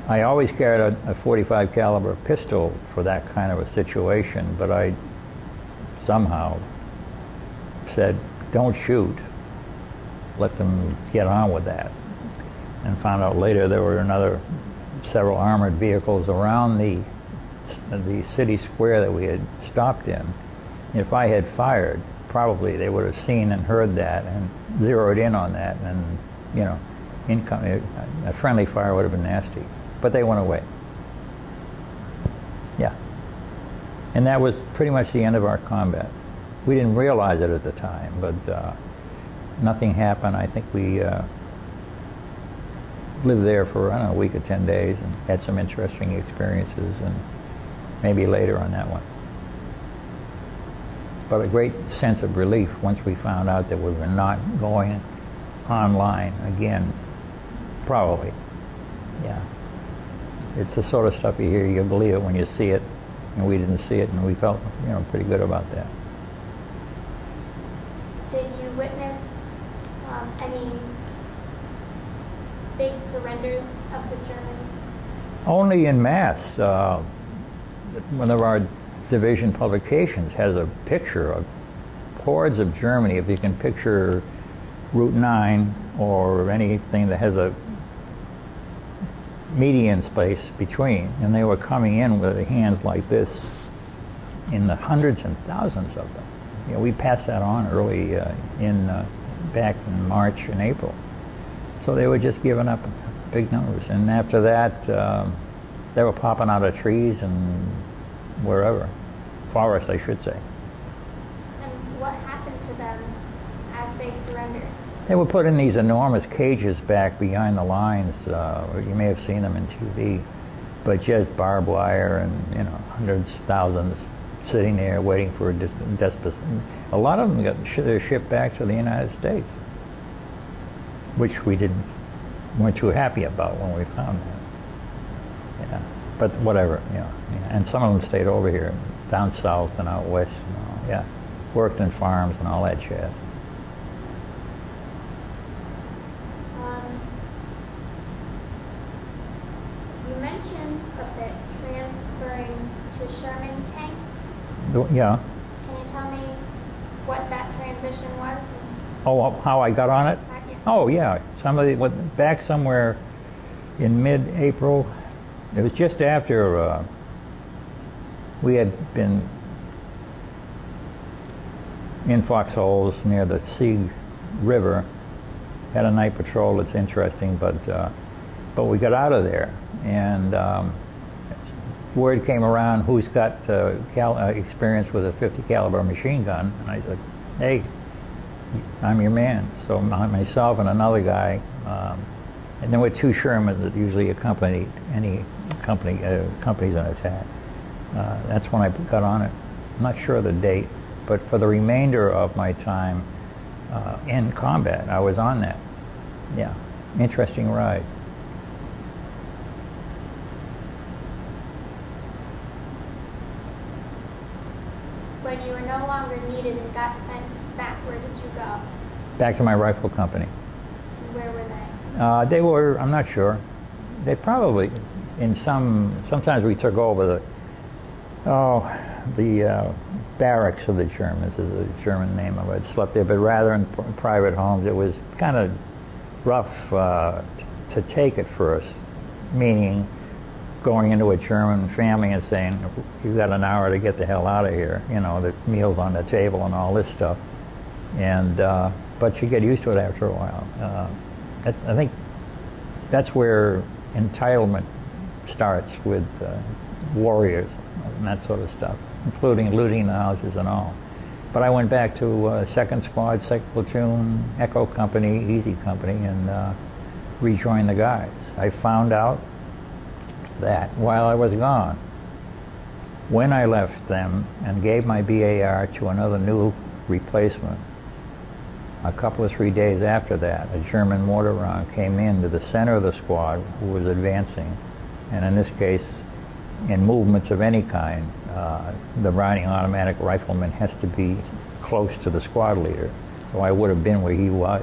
I always carried a 45 caliber pistol for that kind of a situation, but I somehow said, don't shoot. Let them get on with that. And found out later there were several armored vehicles around the city square that we had stopped in. If I had fired, probably they would have seen and heard that and zeroed in on that, and a friendly fire would have been nasty. But they went away. Yeah. And that was pretty much the end of our combat. We didn't realize it at the time, but nothing happened. I think we lived there for, I don't know, a week or 10 days and had some interesting experiences, and maybe later on that one. But a great sense of relief once we found out that we were not going online again, probably. Yeah. It's the sort of stuff you hear, you believe it when you see it, and we didn't see it, and we felt, pretty good about that. Did you witness any big surrenders of the Germans? Only in mass. One of our division publications has a picture of hordes of Germany. If you can picture Route 9 or anything that has a median space between, and they were coming in with their hands like this, in the hundreds and thousands of them. We passed that on early back in March and April. So they were just giving up big numbers. And after that, they were popping out of trees and wherever. Forest, I should say. And what happened to them as they surrendered? They were put in these enormous cages back behind the lines. You may have seen them in TV, but just barbed wire and hundreds, thousands sitting there waiting for a desperation. A lot of them they're shipped back to the United States, which we weren't too happy about when we found that. Yeah. But whatever, you know. Yeah. And some of them stayed over here, down south and out west and all, yeah. Worked in farms and all that jazz. You mentioned a bit transferring to Sherman tanks. Yeah. Can you tell me what that transition was? Oh, how I got on it? Yes. Oh, yeah. Somebody went back somewhere in mid-April. It was just after we had been in foxholes near the Sea River. Had a night patrol that's interesting, but we got out of there, and word came around who's got experience with a 50 caliber machine gun, and I said, hey, I'm your man. So myself and another guy, and there were two Shermans that usually accompany any companies on attack. That's when I got on it. I'm not sure of the date, but for the remainder of my time in combat, I was on that. Yeah, interesting ride. When you were no longer needed and got sent back, where did you go? Back to my rifle company. Where were they? They were, I'm not sure. They probably, sometimes we took over the barracks of the Germans is the German name of it. Slept there, but rather in private homes. It was kind of rough to take at first, meaning going into a German family and saying, you've got an hour to get the hell out of here, you know, the meals on the table and all this stuff. And, but you get used to it after a while. I think that's where entitlement starts with warriors and that sort of stuff, including looting the houses and all. But I went back to 2nd Squad, 2nd Platoon, Echo Company, Easy Company, and rejoined the guys. I found out that while I was gone, when I left them and gave my BAR to another new replacement, a couple of 3 days after that, a German mortar round came into the center of the squad who was advancing, and in this case, in movements of any kind, the riding automatic rifleman has to be close to the squad leader. So I would have been where he was.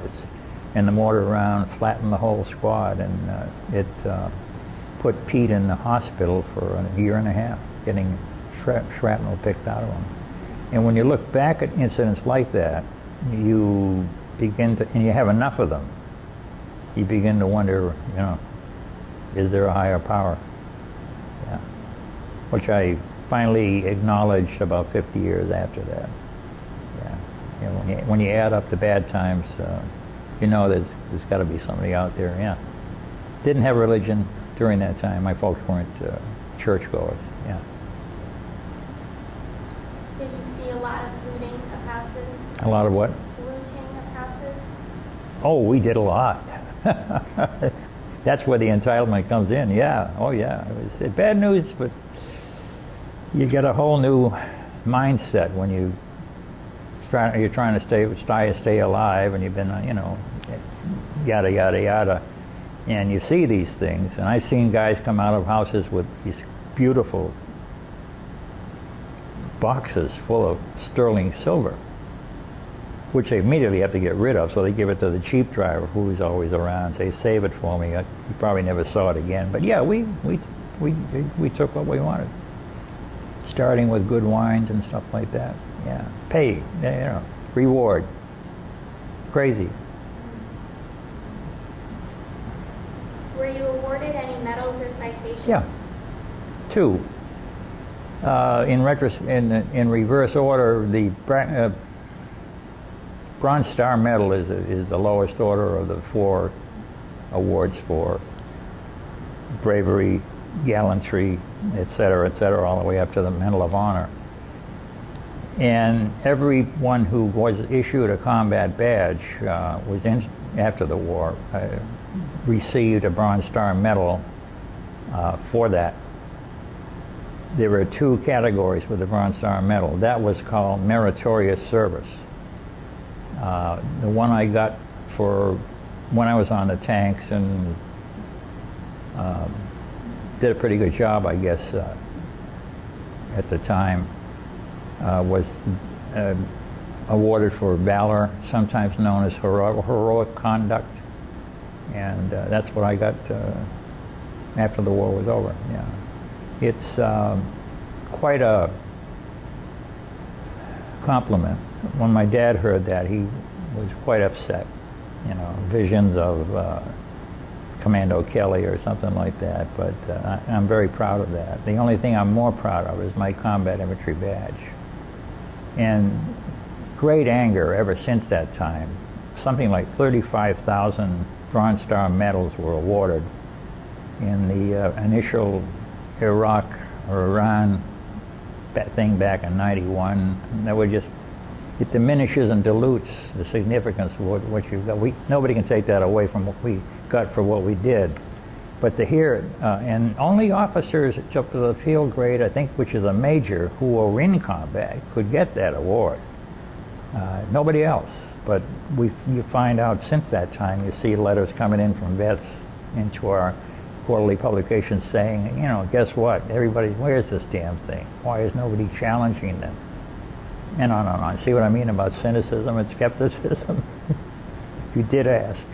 And the mortar round flattened the whole squad, and it put Pete in the hospital for a year and a half, getting shrapnel picked out of him. And when you look back at incidents like that, you begin to, and you have enough of them, you begin to wonder, you know, is there a higher power? Yeah. Which I finally acknowledged about 50 years after that. Yeah. You know, when you add up the bad times, you know there's got to be somebody out there. Yeah. Didn't have religion during that time. My folks weren't churchgoers. Yeah. Did you see a lot of looting of houses? A lot of what? Looting of houses? Oh, we did a lot. That's where the entitlement comes in. Yeah. Oh, yeah. It was bad news, but you get a whole new mindset when you're trying to stay alive, and you've been, you know, yada yada yada, and you see these things. And I've seen guys come out of houses with these beautiful boxes full of sterling silver, which they immediately have to get rid of, so they give it to the cheap driver who's always around, say, save it for me. You probably never saw it again. But yeah, we took what we wanted, starting with good wines and stuff like that. Yeah, pay, you know, reward. Crazy. Were you awarded any medals or citations? Yeah, 2. In reverse order, the Bronze Star Medal is the lowest order of the 4 awards for bravery, gallantry, et cetera, all the way up to the Medal of Honor. And everyone who was issued a combat badge after the war received a Bronze Star Medal for that. There were 2 categories with the Bronze Star Medal. That was called meritorious service. The one I got for when I was on the tanks and did a pretty good job, I guess, at the time, was awarded for valor, sometimes known as heroic conduct, and that's what I got after the war was over. Yeah, it's quite a compliment. When my dad heard that, he was quite upset. You know, visions of Commando Kelly or something like that, but I'm very proud of that. The only thing I'm more proud of is my combat infantry badge. And great anger ever since that time. Something like 35,000 Bronze Star medals were awarded in the initial Iraq or Iran thing back in '91. That would just, it diminishes and dilutes the significance of what you've got. Nobody can take that away from what we got for what we did. But to hear it, and only officers up to the field grade, I think, which is a major, who were in combat, could get that award. Nobody else. But you find out since that time, you see letters coming in from vets into our quarterly publications saying, you know, guess what? Everybody, where's this damn thing? Why is nobody challenging them? And on and on. See what I mean about cynicism and skepticism? You did ask.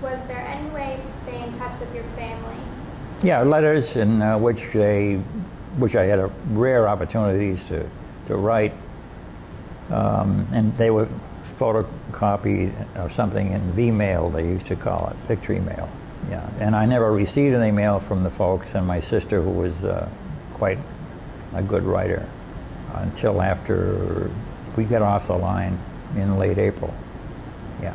Was there any way to stay in touch with your family? Yeah, letters in which I had rare opportunities to write, and they were photocopied or something in V-mail, they used to call it, victory mail. Yeah, and I never received any mail from the folks, and my sister, who was quite a good writer, until after we got off the line in late April. Yeah.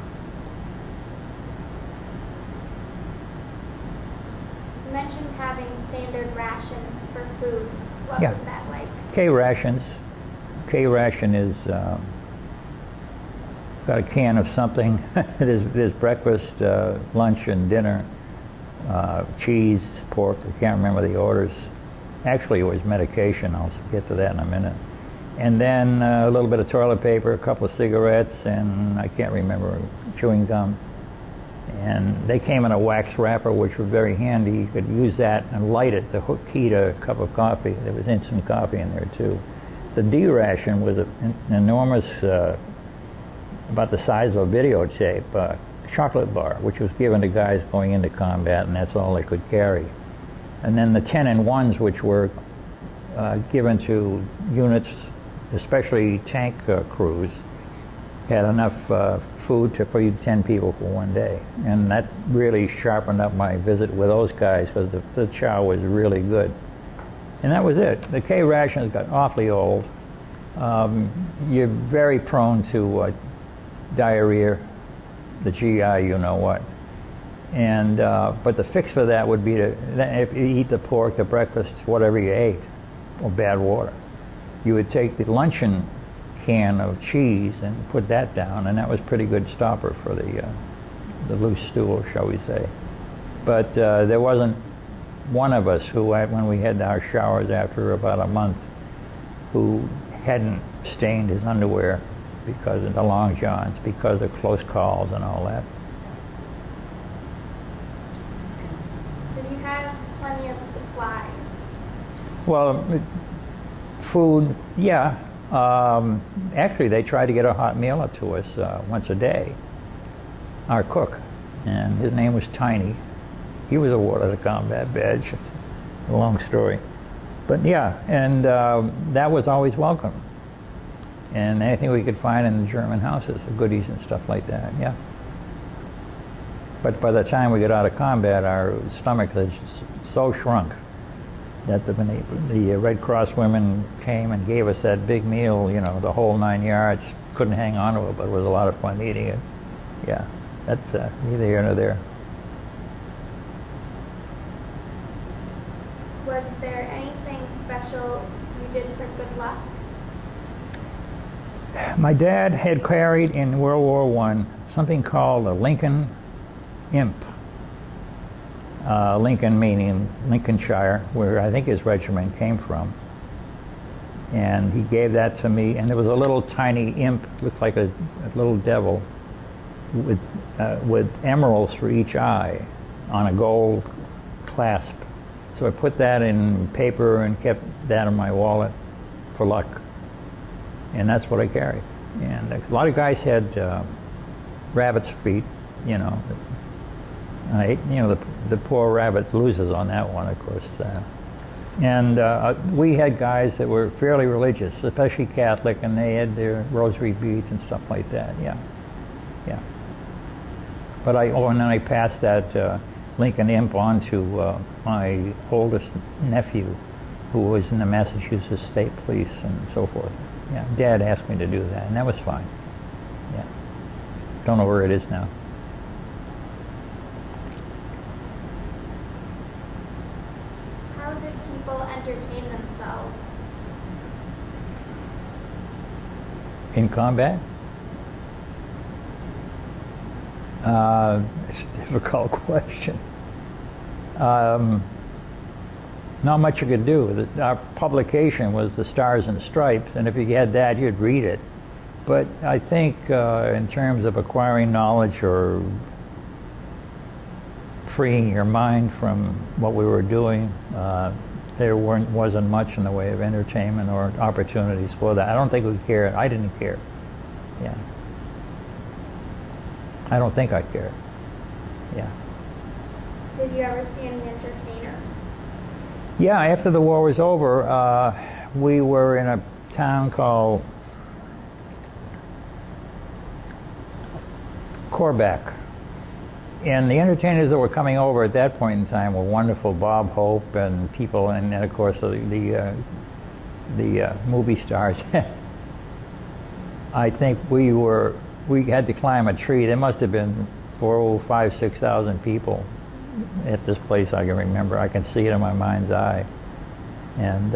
You mentioned having standard rations for food. What Yeah. was that like? K-rations. K-ration is got a can of something. there's breakfast, lunch, and dinner. Cheese, pork, I can't remember the orders. Actually, it was medication. I'll get to that in a minute. And then a little bit of toilet paper, a couple of cigarettes, and I can't remember, chewing gum. And they came in a wax wrapper, which was very handy. You could use that and light it to heat a cup of coffee. There was instant coffee in there, too. The D ration was an enormous, about the size of a videotape, chocolate bar, which was given to guys going into combat, and that's all they could carry. And then the 10-in-1s, which were given to units, especially tank crews, had enough food to feed 10 people for one day. And that really sharpened up my visit with those guys, because the chow was really good. And that was it. The K rations got awfully old. You're very prone to diarrhea, the GI, you know what. And but the fix for that would be to, if you eat the pork, the breakfast, whatever you ate, or bad water, you would take the luncheon can of cheese and put that down, and that was pretty good stopper for the loose stool, shall we say. But there wasn't one of us who, when we had our showers after about a month, who hadn't stained his underwear because of the long johns, because of close calls and all that. Did you have plenty of supplies? Well, food, yeah. Actually, they tried to get a hot meal up to us once a day, our cook, and his name was Tiny. He was awarded a combat badge. A long story. But yeah, and that was always welcome. And anything we could find in the German houses, the goodies and stuff like that, yeah. But by the time we got out of combat, our stomach had so shrunk that the Red Cross women came and gave us that big meal, you know, the whole 9 yards. Couldn't hang on to it, but it was a lot of fun eating it. Yeah, that's neither here nor there. Was there anything special you did for good luck? My dad had carried in World War I something called a Lincoln Imp. Lincoln meaning Lincolnshire, where I think his regiment came from. And he gave that to me, and there was a little tiny imp, looked like a little devil, with emeralds for each eye on a gold clasp. So I put that in paper and kept that in my wallet for luck. And that's what I carry. And a lot of guys had rabbit's feet, you know. The poor rabbit loses on that one, of course. And we had guys that were fairly religious, especially Catholic, and they had their rosary beads and stuff like that. Yeah, yeah. But and then I passed that Lincoln imp on to my oldest nephew, who was in the Massachusetts State Police and so forth. Yeah, Dad asked me to do that, and that was fine. Yeah. Don't know where it is now. How did people entertain themselves? In combat? It's a difficult question. Not much you could do. Our publication was the Stars and Stripes, and if you had that, you'd read it. But I think in terms of acquiring knowledge or freeing your mind from what we were doing, there wasn't much in the way of entertainment or opportunities for that. I don't think we cared. I didn't care. Yeah. I don't think I cared. Yeah. Did you ever see any entertainers? Yeah, after the war was over, we were in a town called Corback. And the entertainers that were coming over at that point in time were wonderful. Bob Hope and people, and then of course the movie stars. I think we had to climb a tree. There must have been 4,000, 5,000, 6,000 people at this place. I can remember. I can see it in my mind's eye. And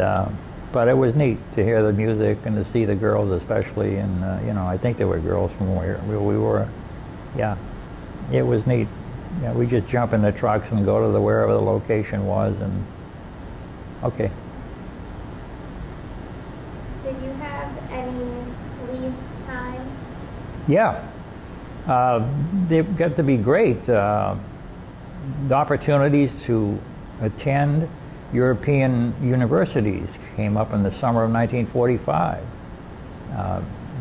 but it was neat to hear the music and to see the girls, especially. And I think there were girls from where we were. Yeah, it was neat. Yeah, we just jump in the trucks and go to wherever the location was, and okay. Did you have any leave time? Yeah, they've got to be great. The opportunities to attend European universities came up in the summer of 1945.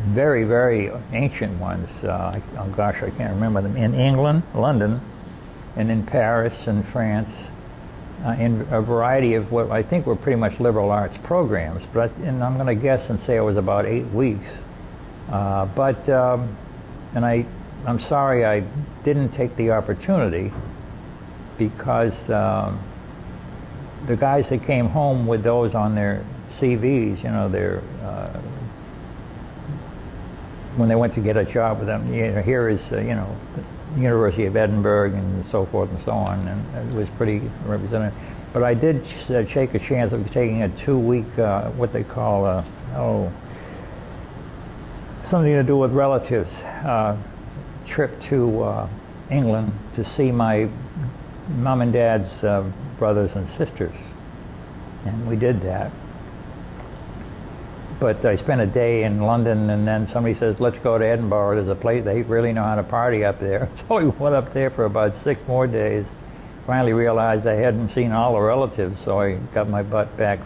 Very, very ancient ones. Oh gosh, I can't remember them. In England, London, and in Paris and France, in a variety of what I think were pretty much liberal arts programs. And I'm going to guess and say it was about 8 weeks. And I'm sorry I didn't take the opportunity, because the guys that came home with those on their CVs, their when they went to get a job with them, here is the University of Edinburgh and so forth and so on, and it was pretty representative. But I did take a chance of taking a 2-week, what they call, something to do with relatives, trip to England to see my mom and dad's brothers and sisters, and we did that. But I spent a day in London, and then somebody says, let's go to Edinburgh. There's a place, they really know how to party up there. So we went up there for about 6 more days. Finally realized I hadn't seen all the relatives, so I got my butt back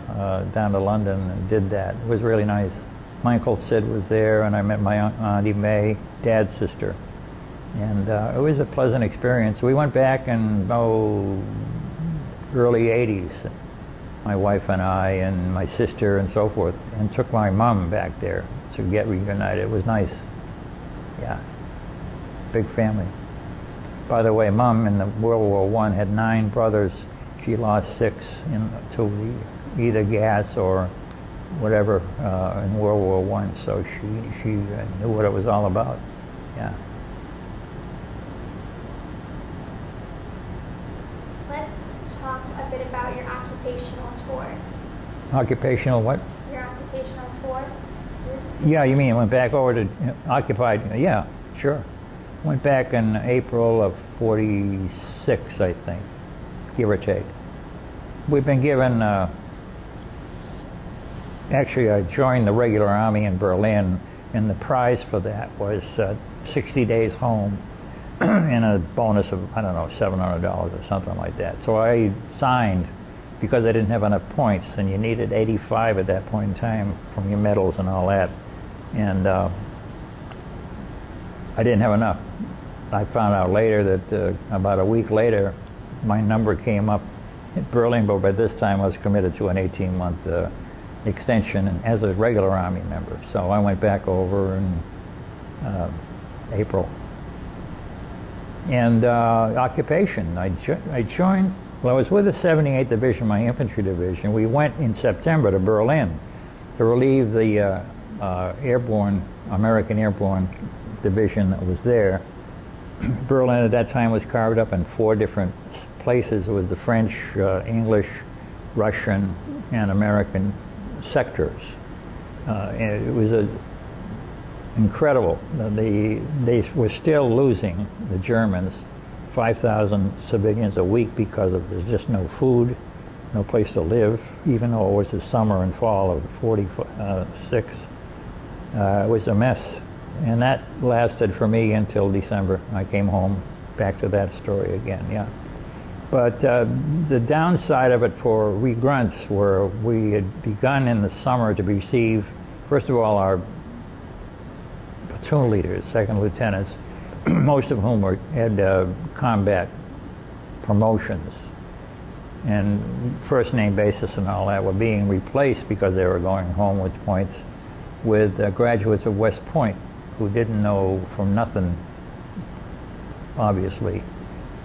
down to London and did that. It was really nice. My Uncle Sid was there, and I met my Auntie May, Dad's sister. And it was a pleasant experience. We went back in, early 80s. My wife and I and my sister and so forth, and took my mom back there to get reunited. It was nice. Yeah. Big family. By the way, Mom in the World War I had 9 brothers. She lost 6 to either gas or whatever in World War I, so she knew what it was all about. Yeah. Talk a bit about your occupational tour. Occupational what? Your occupational tour? Yeah, you mean went back over to occupied? Yeah, sure. Went back in April of '46, I think, give or take. We've been given, actually I joined the regular army in Berlin, and the prize for that was 60 days home and a bonus of, I don't know, $700 or something like that. So I signed because I didn't have enough points, and you needed 85 at that point in time from your medals and all that. And I didn't have enough. I found out later that about a week later, my number came up at Berlin, but by this time I was committed to an 18-month extension and as a regular Army member. So I went back over in April. And occupation, I joined, well, I was with the 78th Division, my infantry division. We went in September to Berlin to relieve the American Airborne Division that was there. Berlin at that time was carved up in 4 different places. It was the French, English, Russian, and American sectors. And it was incredible. They were still losing, the Germans, 5,000 civilians a week because there's just no food, no place to live, even though it was the summer and fall of 46. It was a mess. And that lasted for me until December. I came home, back to that story again, yeah. But the downside of it for we grunts were we had begun in the summer to receive, first of all, our platoon leaders, second lieutenants, most of whom had combat promotions and first name basis and all that, were being replaced because they were going home with points with graduates of West Point who didn't know from nothing, obviously.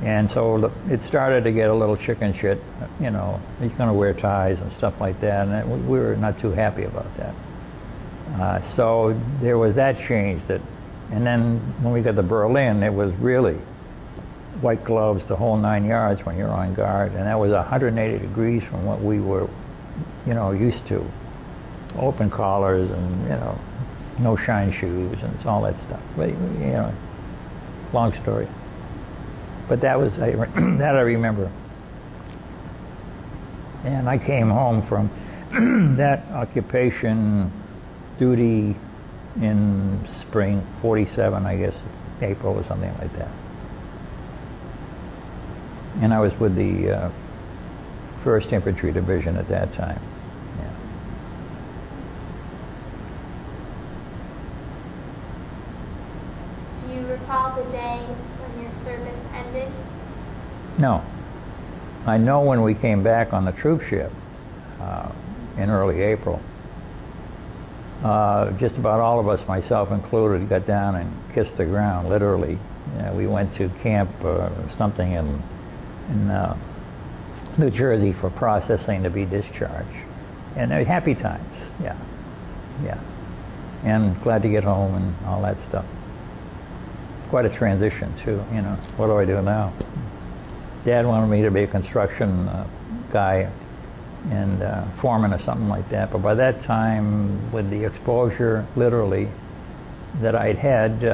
And so it started to get a little chicken shit, you know, you're going to wear ties and stuff like that, and we were not too happy about that. So there was that change. And then when we got to Berlin, it was really white gloves, the whole 9 yards when you're on guard, and that was 180 degrees from what we were, you know, used to. Open collars and, you know, no shine shoes and all that stuff. But, you know, long story. But that was, that I remember. And I came home from that occupation duty in spring, 47, I guess, April or something like that. And I was with the 1st Infantry Division at that time. Yeah. Do you recall the day when your service ended? No. I know when we came back on the troop ship in early April, just about all of us, myself included, got down and kissed the ground, literally. We went to camp something in New Jersey for processing to be discharged. And happy times, yeah, yeah. And glad to get home and all that stuff. Quite a transition too, you know. What do I do now? Dad wanted me to be a construction guy and foreman or something like that. But by that time, with the exposure, literally, that I'd had,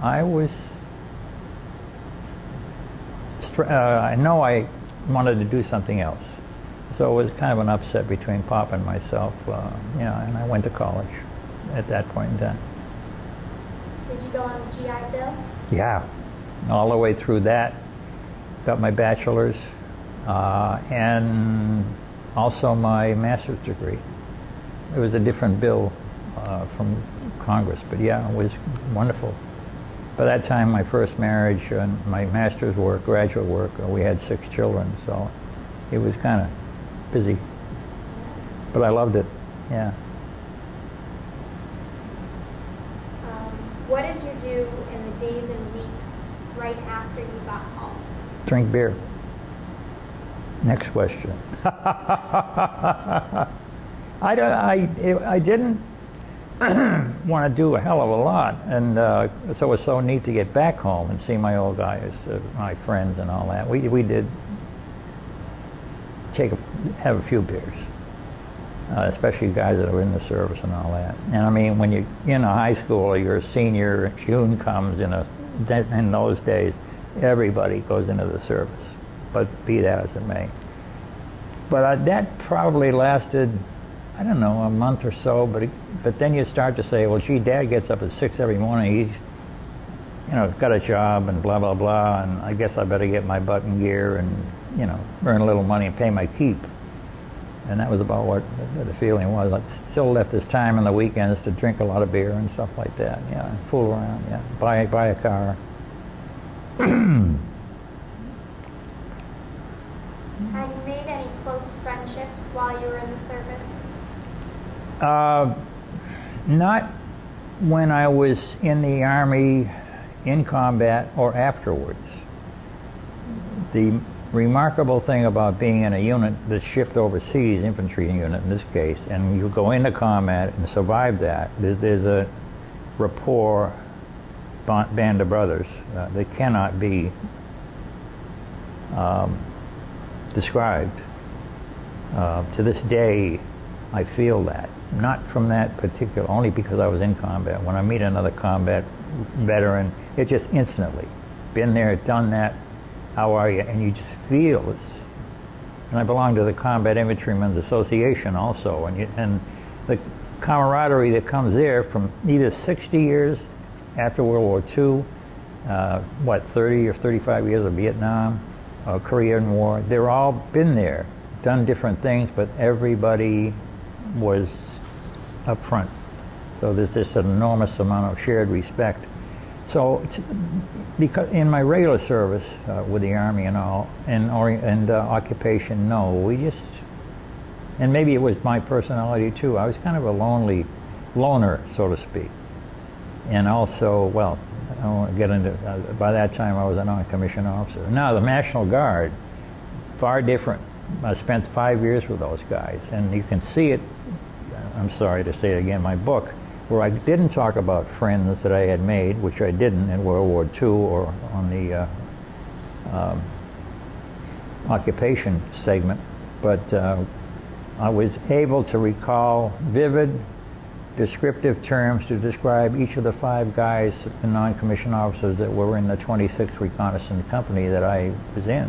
I was, I know I wanted to do something else. So it was kind of an upset between Pop and myself, you know, and I went to college at that point in time. Did you go on the GI Bill? Yeah, all the way through that. Got my bachelor's and also my master's degree. It was a different bill from Congress, but yeah, it was wonderful. By that time, my first marriage and my master's work, graduate work, we had 6 children, so it was kind of busy. But I loved it, yeah. What did you do in the days and weeks right after you got home? Drink beer. Next question. I didn't want to do a hell of a lot, and so it was so neat to get back home and see my old guys, my friends and all that. We did have a few beers, especially guys that were in the service and all that. And I mean, when you're in a high school or you're a senior, June comes in those days, everybody goes into the service, but be that as it may. But that probably lasted, I don't know, a month or so, but then you start to say, well, gee, Dad gets up at 6 every morning. got a job and blah, blah, blah, and I guess I better get my butt in gear and, earn a little money and pay my keep. And that was about what the feeling was. I still left this time on the weekends to drink a lot of beer and stuff like that. Yeah, fool around. Yeah, buy a car. Had you made any close friendships while you were in the service? Not when I was in the Army, in combat, or afterwards. The remarkable thing about being in a unit that's shipped overseas, infantry unit in this case, and you go into combat and survive that, there's a rapport, band of brothers that cannot be described. To this day, I feel that. Not from that particular, only because I was in combat. When I meet another combat veteran, it just instantly, been there, done that, how are you? And you just feel this. And I belong to the Combat Infantrymen's Association also, and the camaraderie that comes there from either 60 years after World War II, 30 or 35 years of Vietnam, Korean War, they're all been there, done different things, but everybody was up front. So there's this enormous amount of shared respect. So, because in my regular service with the Army and all, and occupation, no, we just, and maybe it was my personality too, I was kind of a loner, so to speak. And also, well, I don't want to get into, by that time I was a non-commissioned officer. Now the National Guard, far different. I spent 5 years with those guys, and you can see it, I'm sorry to say it again, my book, where I didn't talk about friends that I had made, which I didn't in World War II or on the occupation segment, but I was able to recall vivid, descriptive terms to describe each of the 5 guys, the non-commissioned officers that were in the 26th Reconnaissance Company that I was in.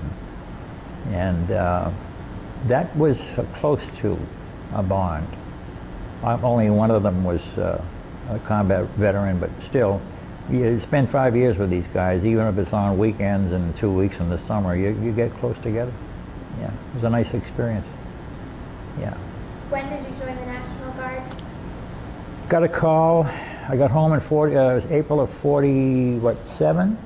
And that was close to a bond. Only one of them was a combat veteran, but still, you spend 5 years with these guys, even if it's on weekends and 2 weeks in the summer, you get close together. Yeah, it was a nice experience. Yeah. When did you join the National Guard? Got a call. I got home in it was April of 47.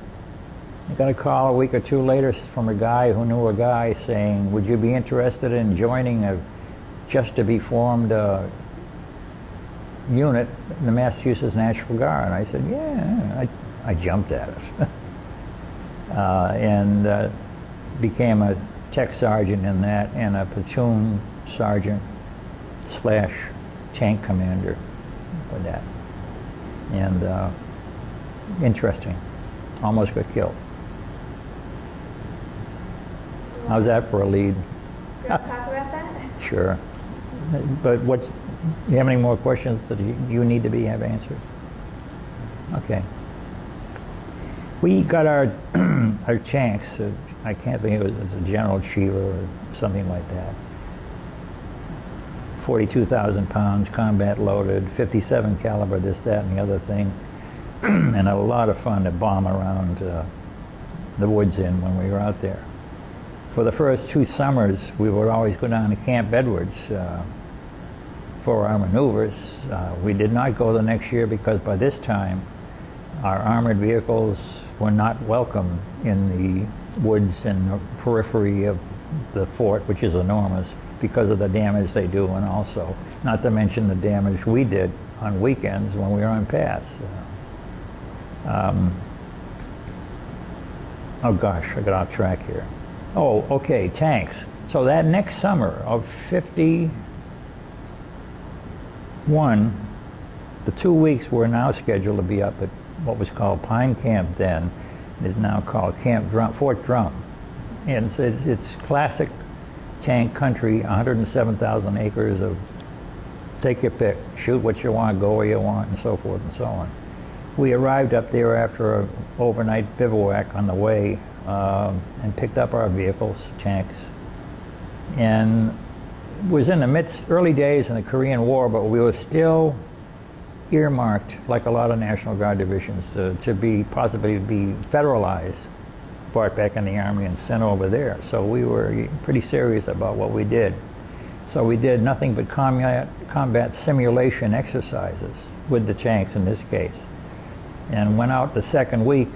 I got a call a week or two later from a guy who knew a guy saying, would you be interested in joining a just to be formed unit in the Massachusetts National Guard? And I said, yeah. I jumped at it. And became a tech sergeant in that and a platoon sergeant / tank commander for that. And interesting. Almost got killed. How's that for a lead? Do you want to talk about that? Sure. But do you have any more questions that you need to have answered? Okay. We got our tanks. I can't think it was a General Chief or something like that. 42,000 pounds, combat loaded, 57 caliber, this, that, and the other thing, and a lot of fun to bomb around the woods in when we were out there. For the first 2 summers, we would always go down to Camp Edwards for our maneuvers. We did not go the next year because by this time, our armored vehicles were not welcome in the woods and the periphery of the fort, which is enormous, because of the damage they do, and also, not to mention the damage we did on weekends when we were on pass. Oh gosh, I got off track here. Oh, okay, tanks. So that next summer of 51, the 2 weeks were now scheduled to be up at what was called Pine Camp then. It is now called Fort Drum. And it's classic tank country, 107,000 acres of take your pick, shoot what you want, go where you want, and so forth and so on. We arrived up there after an overnight bivouac on the way and picked up our vehicles, tanks, and was in the early days in the Korean War, but we were still earmarked, like a lot of National Guard divisions, to be possibly be federalized, brought back in the Army and sent over there. So we were pretty serious about what we did. So we did nothing but combat simulation exercises with the tanks in this case, and went out the second week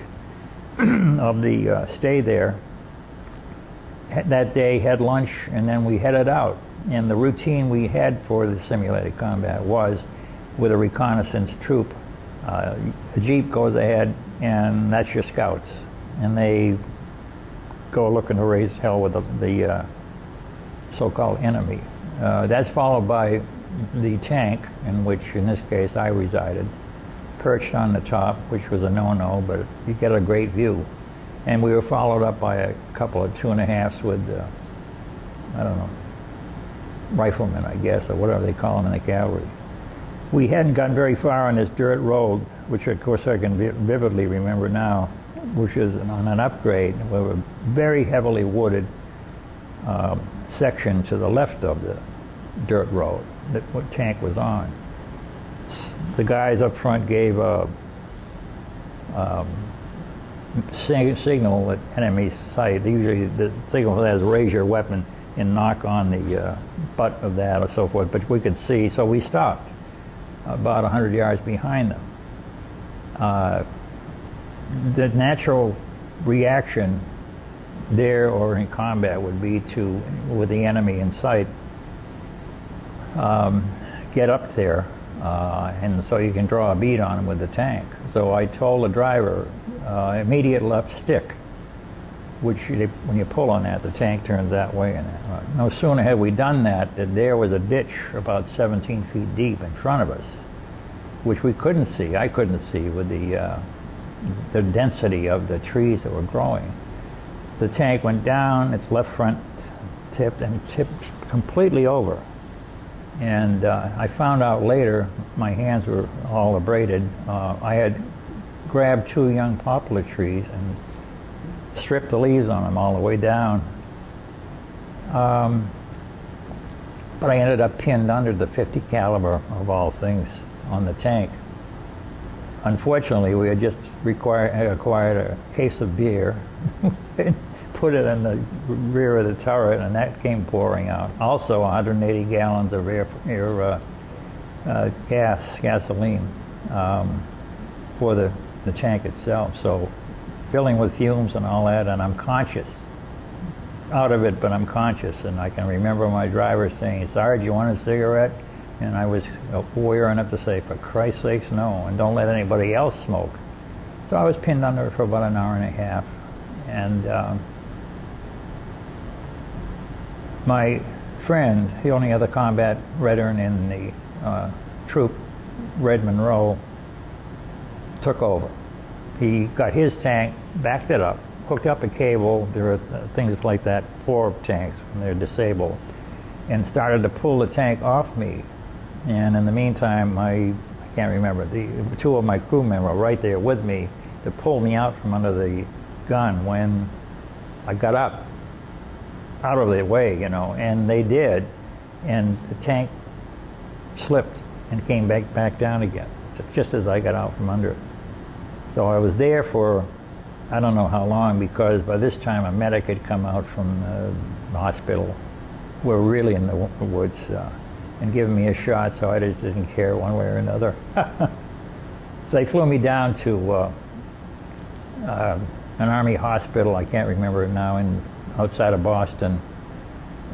of the stay there. That day had lunch, and then we headed out. And the routine we had for the simulated combat was with a reconnaissance troop. A jeep goes ahead, and that's your scouts, and they go looking to raise hell with the so-called enemy. That's followed by the tank, in which, in this case, I resided, perched on the top, which was a no-no, but you get a great view. And we were followed up by a couple of 2.5s with, I don't know, riflemen, I guess, or whatever they call them in the cavalry. We hadn't gotten very far on this dirt road, which of course I can vividly remember now, which is on an upgrade. We were very heavily wooded section to the left of the dirt road that what tank was on. The guys up front gave a signal at enemy sight. Usually the signal for that is raise your weapon and knock on the butt of that or so forth, but we could see, so we stopped about 100 yards behind them. The natural reaction there or in combat would be to, with the enemy in sight, get up there, and so you can draw a bead on them with the tank. So I told the driver, immediate left stick, which when you pull on that, the tank turns that way. And no sooner had we done that, that there was a ditch about 17 feet deep in front of us, which we couldn't see. I couldn't see with the density of the trees that were growing. The tank went down, its left front tipped completely over. And I found out later, my hands were all abraded. I had grabbed 2 young poplar trees and stripped the leaves on them all the way down. But I ended up pinned under the .50 caliber of all things on the tank. Unfortunately, we had just acquired a case of beer and put it in the rear of the turret, and that came pouring out. Also 180 gallons of gasoline for the tank itself. So filling with fumes and all that, and I'm conscious. Out of it, but I'm conscious. And I can remember my driver saying, "Sarge, you want a cigarette?" And I was aware enough to say, "For Christ's sakes, no, and don't let anybody else smoke." So I was pinned under for about an hour and a half. And my friend, the only other combat veteran in the troop, Red Monroe, took over. He got his tank, backed it up, hooked up a cable. There are things like that for tanks when they're disabled, and started to pull the tank off me. And in the meantime, I can't remember, the 2 of my crewmen were right there with me to pull me out from under the gun when I got up out of their way, you know, and they did, and the tank slipped and came back down again, just as I got out from under it. So I was there for I don't know how long, because by this time a medic had come out from the hospital. We're really in the woods, and given me a shot, so I just didn't care one way or another. So they flew me down to an Army hospital, I can't remember it now, outside of Boston.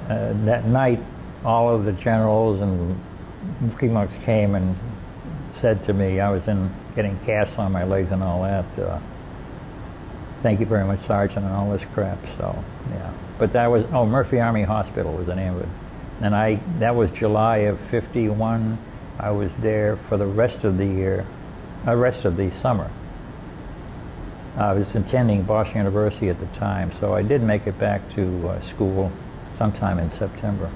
That night, all of the generals and Fremont came and said to me, I was getting casts on my legs and all that, "Thank you very much, Sergeant," and all this crap. So yeah, but that was Murphy Army Hospital was the name of it, and that was July of '51. I was there for the rest of the year, rest of the summer. I was attending Boston University at the time, so I did make it back to school sometime in September.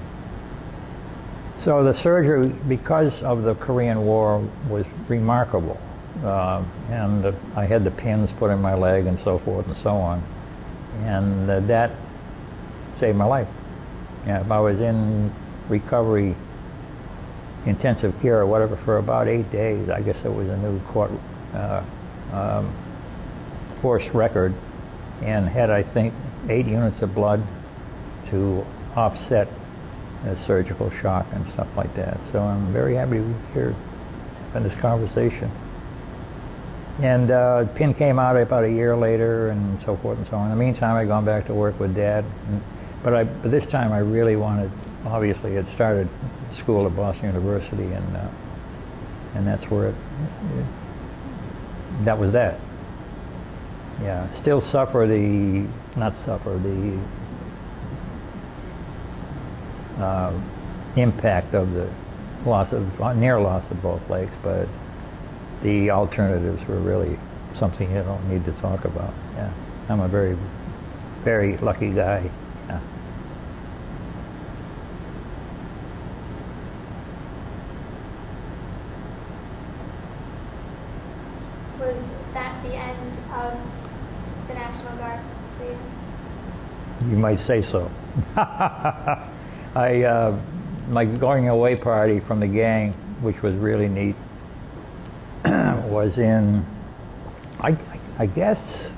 So the surgery, because of the Korean War, was remarkable. And I had the pins put in my leg and so forth and so on. And that saved my life. Yeah, if I was in recovery intensive care or whatever for about 8 days. I guess it was a new court course record, and had, I think, 8 units of blood to offset a surgical shock and stuff like that. So I'm very happy to hear in this conversation. And pin came out about a year later, and so forth and so on. In the meantime, I'd gone back to work with Dad, but this time I really wanted. Obviously, had started school at Boston University, and that's where that was that. Yeah, still suffer the impact of the near loss of both legs, but the alternatives were really something you don't need to talk about. Yeah, I'm a very, very lucky guy. Yeah. Was that the end of the National Guard for you? You might say so. My going away party from the gang, which was really neat, was in, I guess,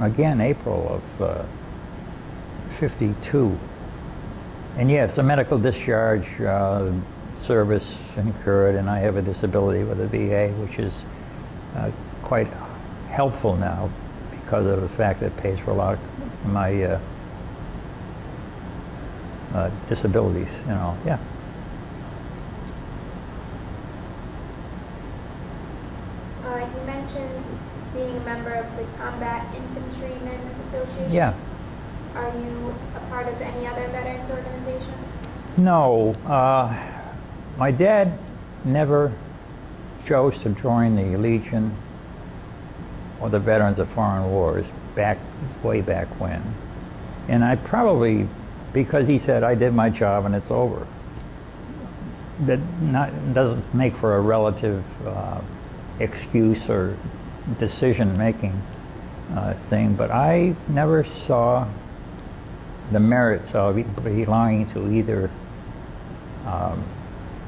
again, April of '52. And yes, a medical discharge service incurred, and I have a disability with the VA, which is quite helpful now because of the fact that it pays for a lot of my disabilities, yeah. You mentioned being a member of the Combat Infantrymen Association. Yeah. Are you a part of any other veterans organizations? No, my dad never chose to join the Legion or the Veterans of Foreign Wars way back when. And I probably, because he said, I did my job and it's over. That doesn't make for a relative excuse or decision-making thing, but I never saw the merits of belonging to either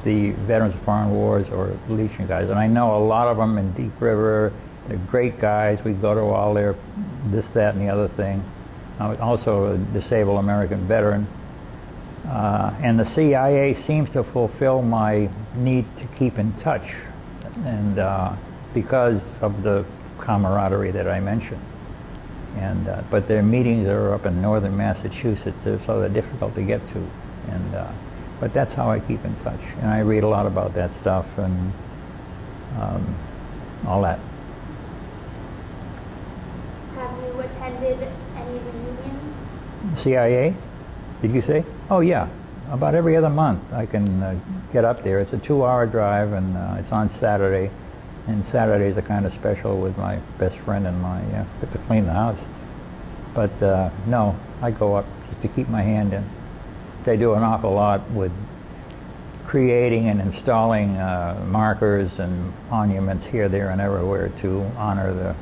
the Veterans of Foreign Wars or Legion guys. And I know a lot of them in Deep River. They're great guys. We go to all their this, that, and the other thing. I'm also a disabled American veteran. And the CIA seems to fulfill my need to keep in touch, and because of the camaraderie that I mentioned. And but their meetings are up in northern Massachusetts, so they're difficult to get to. And but that's how I keep in touch, and I read a lot about that stuff and all that. Have you attended any reunions? CIA? Did you say? Oh yeah, about every other month I can get up there. It's a 2-hour drive, and it's on Saturday. And Saturdays are kind of special with my best friend and my get to clean the house. But no, I go up just to keep my hand in. They do an awful lot with creating and installing markers and monuments here, there, and everywhere to honor the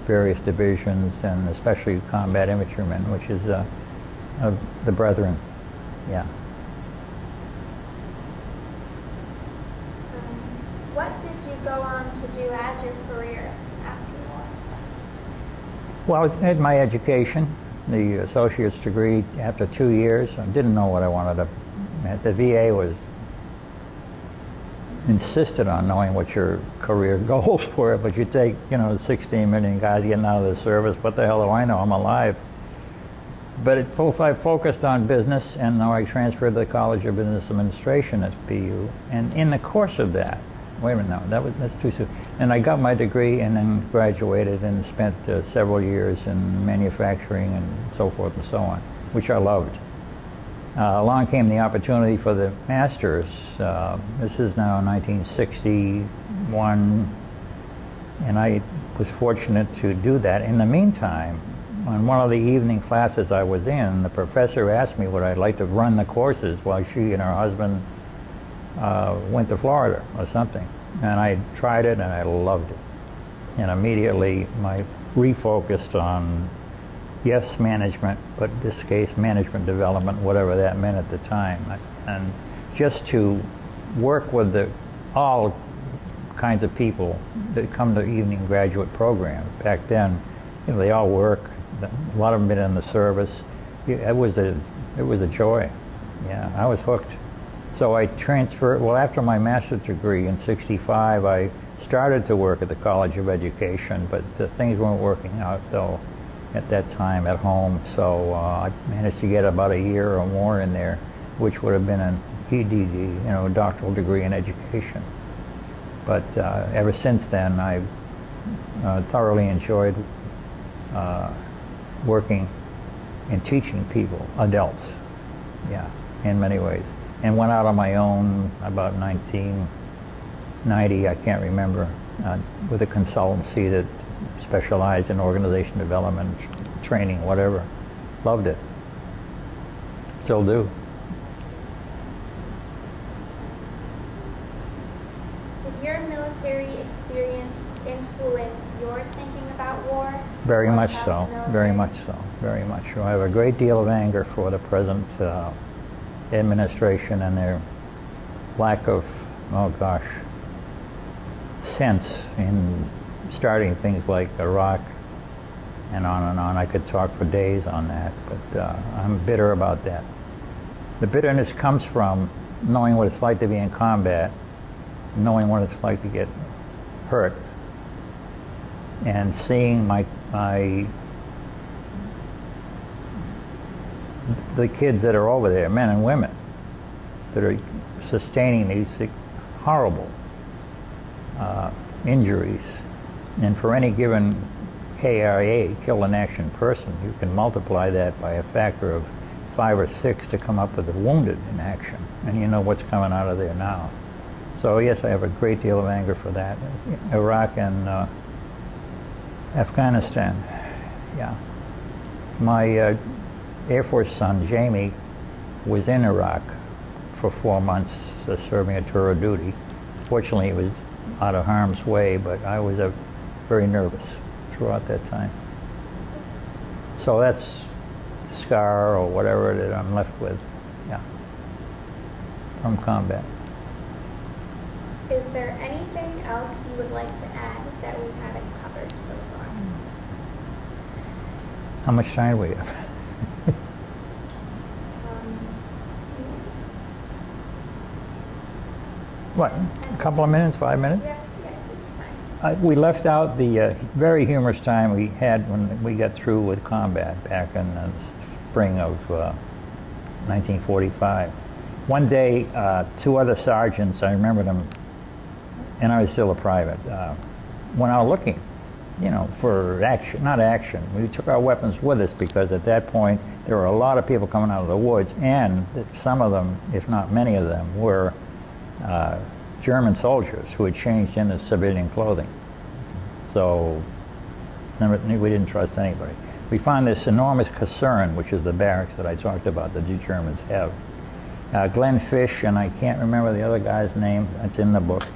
various divisions, and especially combat infantrymen, which is the brethren. Yeah. What did you go on to do as your career after the war? Well, I had my education, the associate's degree after 2 years. I didn't know what I wanted to. The VA was insisted on knowing what your career goals were, but you take, 16 million guys getting out of the service. What the hell do I know? I'm alive. But I focused on business, and now I transferred to the College of Business Administration at BU. And in the course of that, wait a minute, no, that's too soon. And I got my degree and then graduated and spent several years in manufacturing and so forth and so on, which I loved. Along came the opportunity for the master's. This is now 1961, and I was fortunate to do that. In the meantime, on one of the evening classes I was in, the professor asked me would I like to run the courses while she and her husband went to Florida or something. And I tried it and I loved it. And immediately I refocused on, yes, management, but in this case, management development, whatever that meant at the time. And just to work with all kinds of people that come to evening graduate programs. Back then, they all work. A lot of them been in the service. It was a joy. Yeah, I was hooked. So I transferred. Well, after my master's degree in '65, I started to work at the College of Education, but things weren't working out though at that time at home. So I managed to get about a year or more in there, which would have been an EDD, a doctoral degree in education. But ever since then, I've thoroughly enjoyed working and teaching people, adults, yeah, in many ways. And went out on my own about 1990, I can't remember, with a consultancy that specialized in organization development, training, whatever. Loved it. Still do. Did your military experience influence your thinking about war? Very much About so. the military? Very much so. Very much so. I have a great deal of anger for the present administration and their lack of, sense in starting things like Iraq and on and on. I could talk for days on that, but I'm bitter about that. The bitterness comes from knowing what it's like to be in combat, knowing what it's like to get hurt, and seeing the kids that are over there, men and women, that are sustaining these horrible injuries. And for any given KIA, killed in action person, you can multiply that by a factor of 5 or 6 to come up with the wounded in action. And you know what's coming out of there now. So yes, I have a great deal of anger for that. Iraq and Afghanistan, yeah. My Air Force son, Jamie, was in Iraq for 4 months serving a tour of duty. Fortunately, he was out of harm's way, but I was very nervous throughout that time. So that's the scar or whatever that I'm left with, yeah, from combat. Is there anything else you would like to add that we haven't covered so far? How much time do we have? What, a couple of minutes, 5 minutes? Yeah, time. We left out the very humorous time we had when we got through with combat back in the spring of 1945. One day, 2 other sergeants, I remember them, and I was still a private, went out looking, for action, not action. We took our weapons with us because at that point there were a lot of people coming out of the woods, and some of them, if not many of them, were German soldiers who had changed into civilian clothing. So we didn't trust anybody. We found this enormous caserne, which is the barracks that I talked about that the Germans have. Glenn Fish, and I can't remember the other guy's name, it's in the book,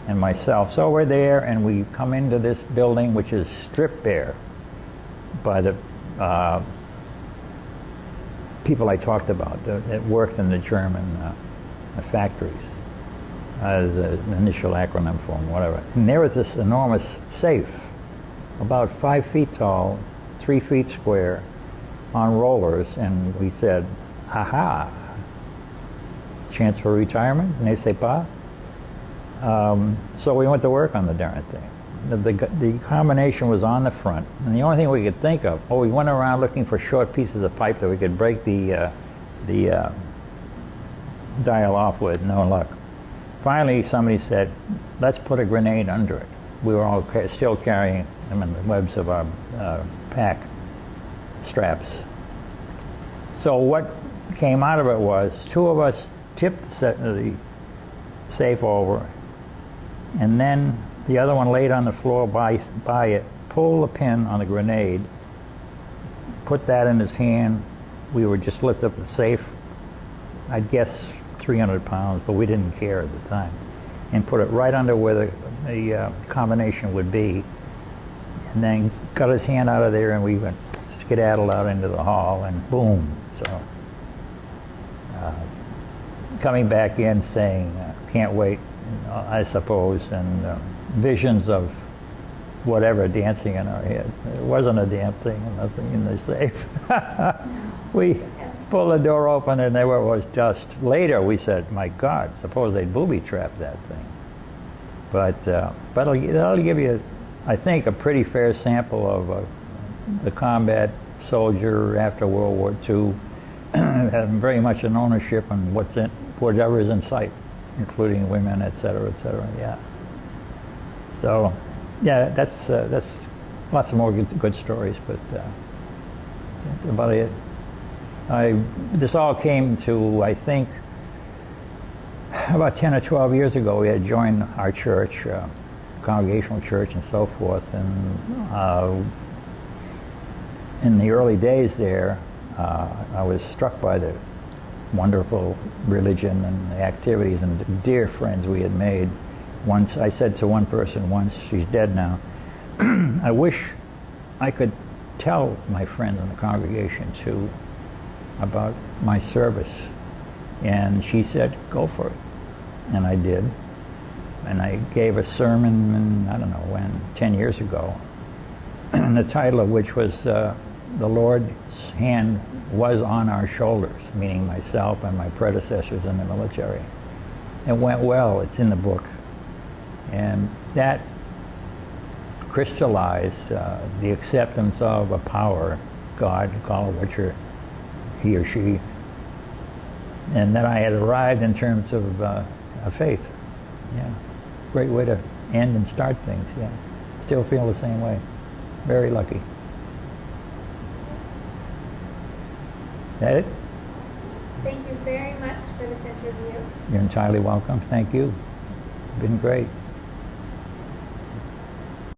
and myself. So we're there, and we come into this building, which is stripped bare by the people I talked about that worked in the German factories. As an initial acronym for them, whatever. And there was this enormous safe, about 5 feet tall, 3 feet square, on rollers, and we said, aha, chance for retirement, ne sais pas. So we went to work on the darn thing. The combination was on the front, and the only thing we could think of, we went around looking for short pieces of pipe that we could break the dial off with, no luck. Finally, somebody said, let's put a grenade under it. We were all still carrying them in the webs of our pack straps. So what came out of it was 2 of us tipped the safe over, and then the other one laid on the floor by it, pulled the pin on the grenade, put that in his hand. We would just lift up the safe, I'd guess 300 pounds, but we didn't care at the time, and put it right under where the combination would be, and then got his hand out of there, and we went skedaddled out into the hall, and boom. So coming back in saying, can't wait, I suppose, and visions of whatever dancing in our head. It wasn't a damn thing, nothing in the safe. We pulled the door open and there was dust. Later we said, my God, suppose they'd booby trap that thing. But that'll give you, I think, a pretty fair sample of the combat soldier after World War II, having very much an ownership on whatever is in sight, including women, et cetera, yeah. So, yeah, that's lots of more good stories, but that's about it. This all came to, I think, about 10 or 12 years ago. We had joined our church, congregational church and so forth, and in the early days there, I was struck by the wonderful religion and the activities and the dear friends we had made. Once, I said to one person once, she's dead now, I wish I could tell my friends in the congregation too about my service. And she said, go for it. And I did. And I gave a sermon, I don't know when, 10 years ago, the title of which was The Lord's Hand Was on Our Shoulders, meaning myself and my predecessors in the military. It went well, it's in the book. And that crystallized the acceptance of a power, God, call it what he or she, and that I had arrived in terms of a faith. Yeah, great way to end and start things, yeah. Still feel the same way. Very lucky. That it? Thank you very much for this interview. You're entirely welcome. Thank you. Been great.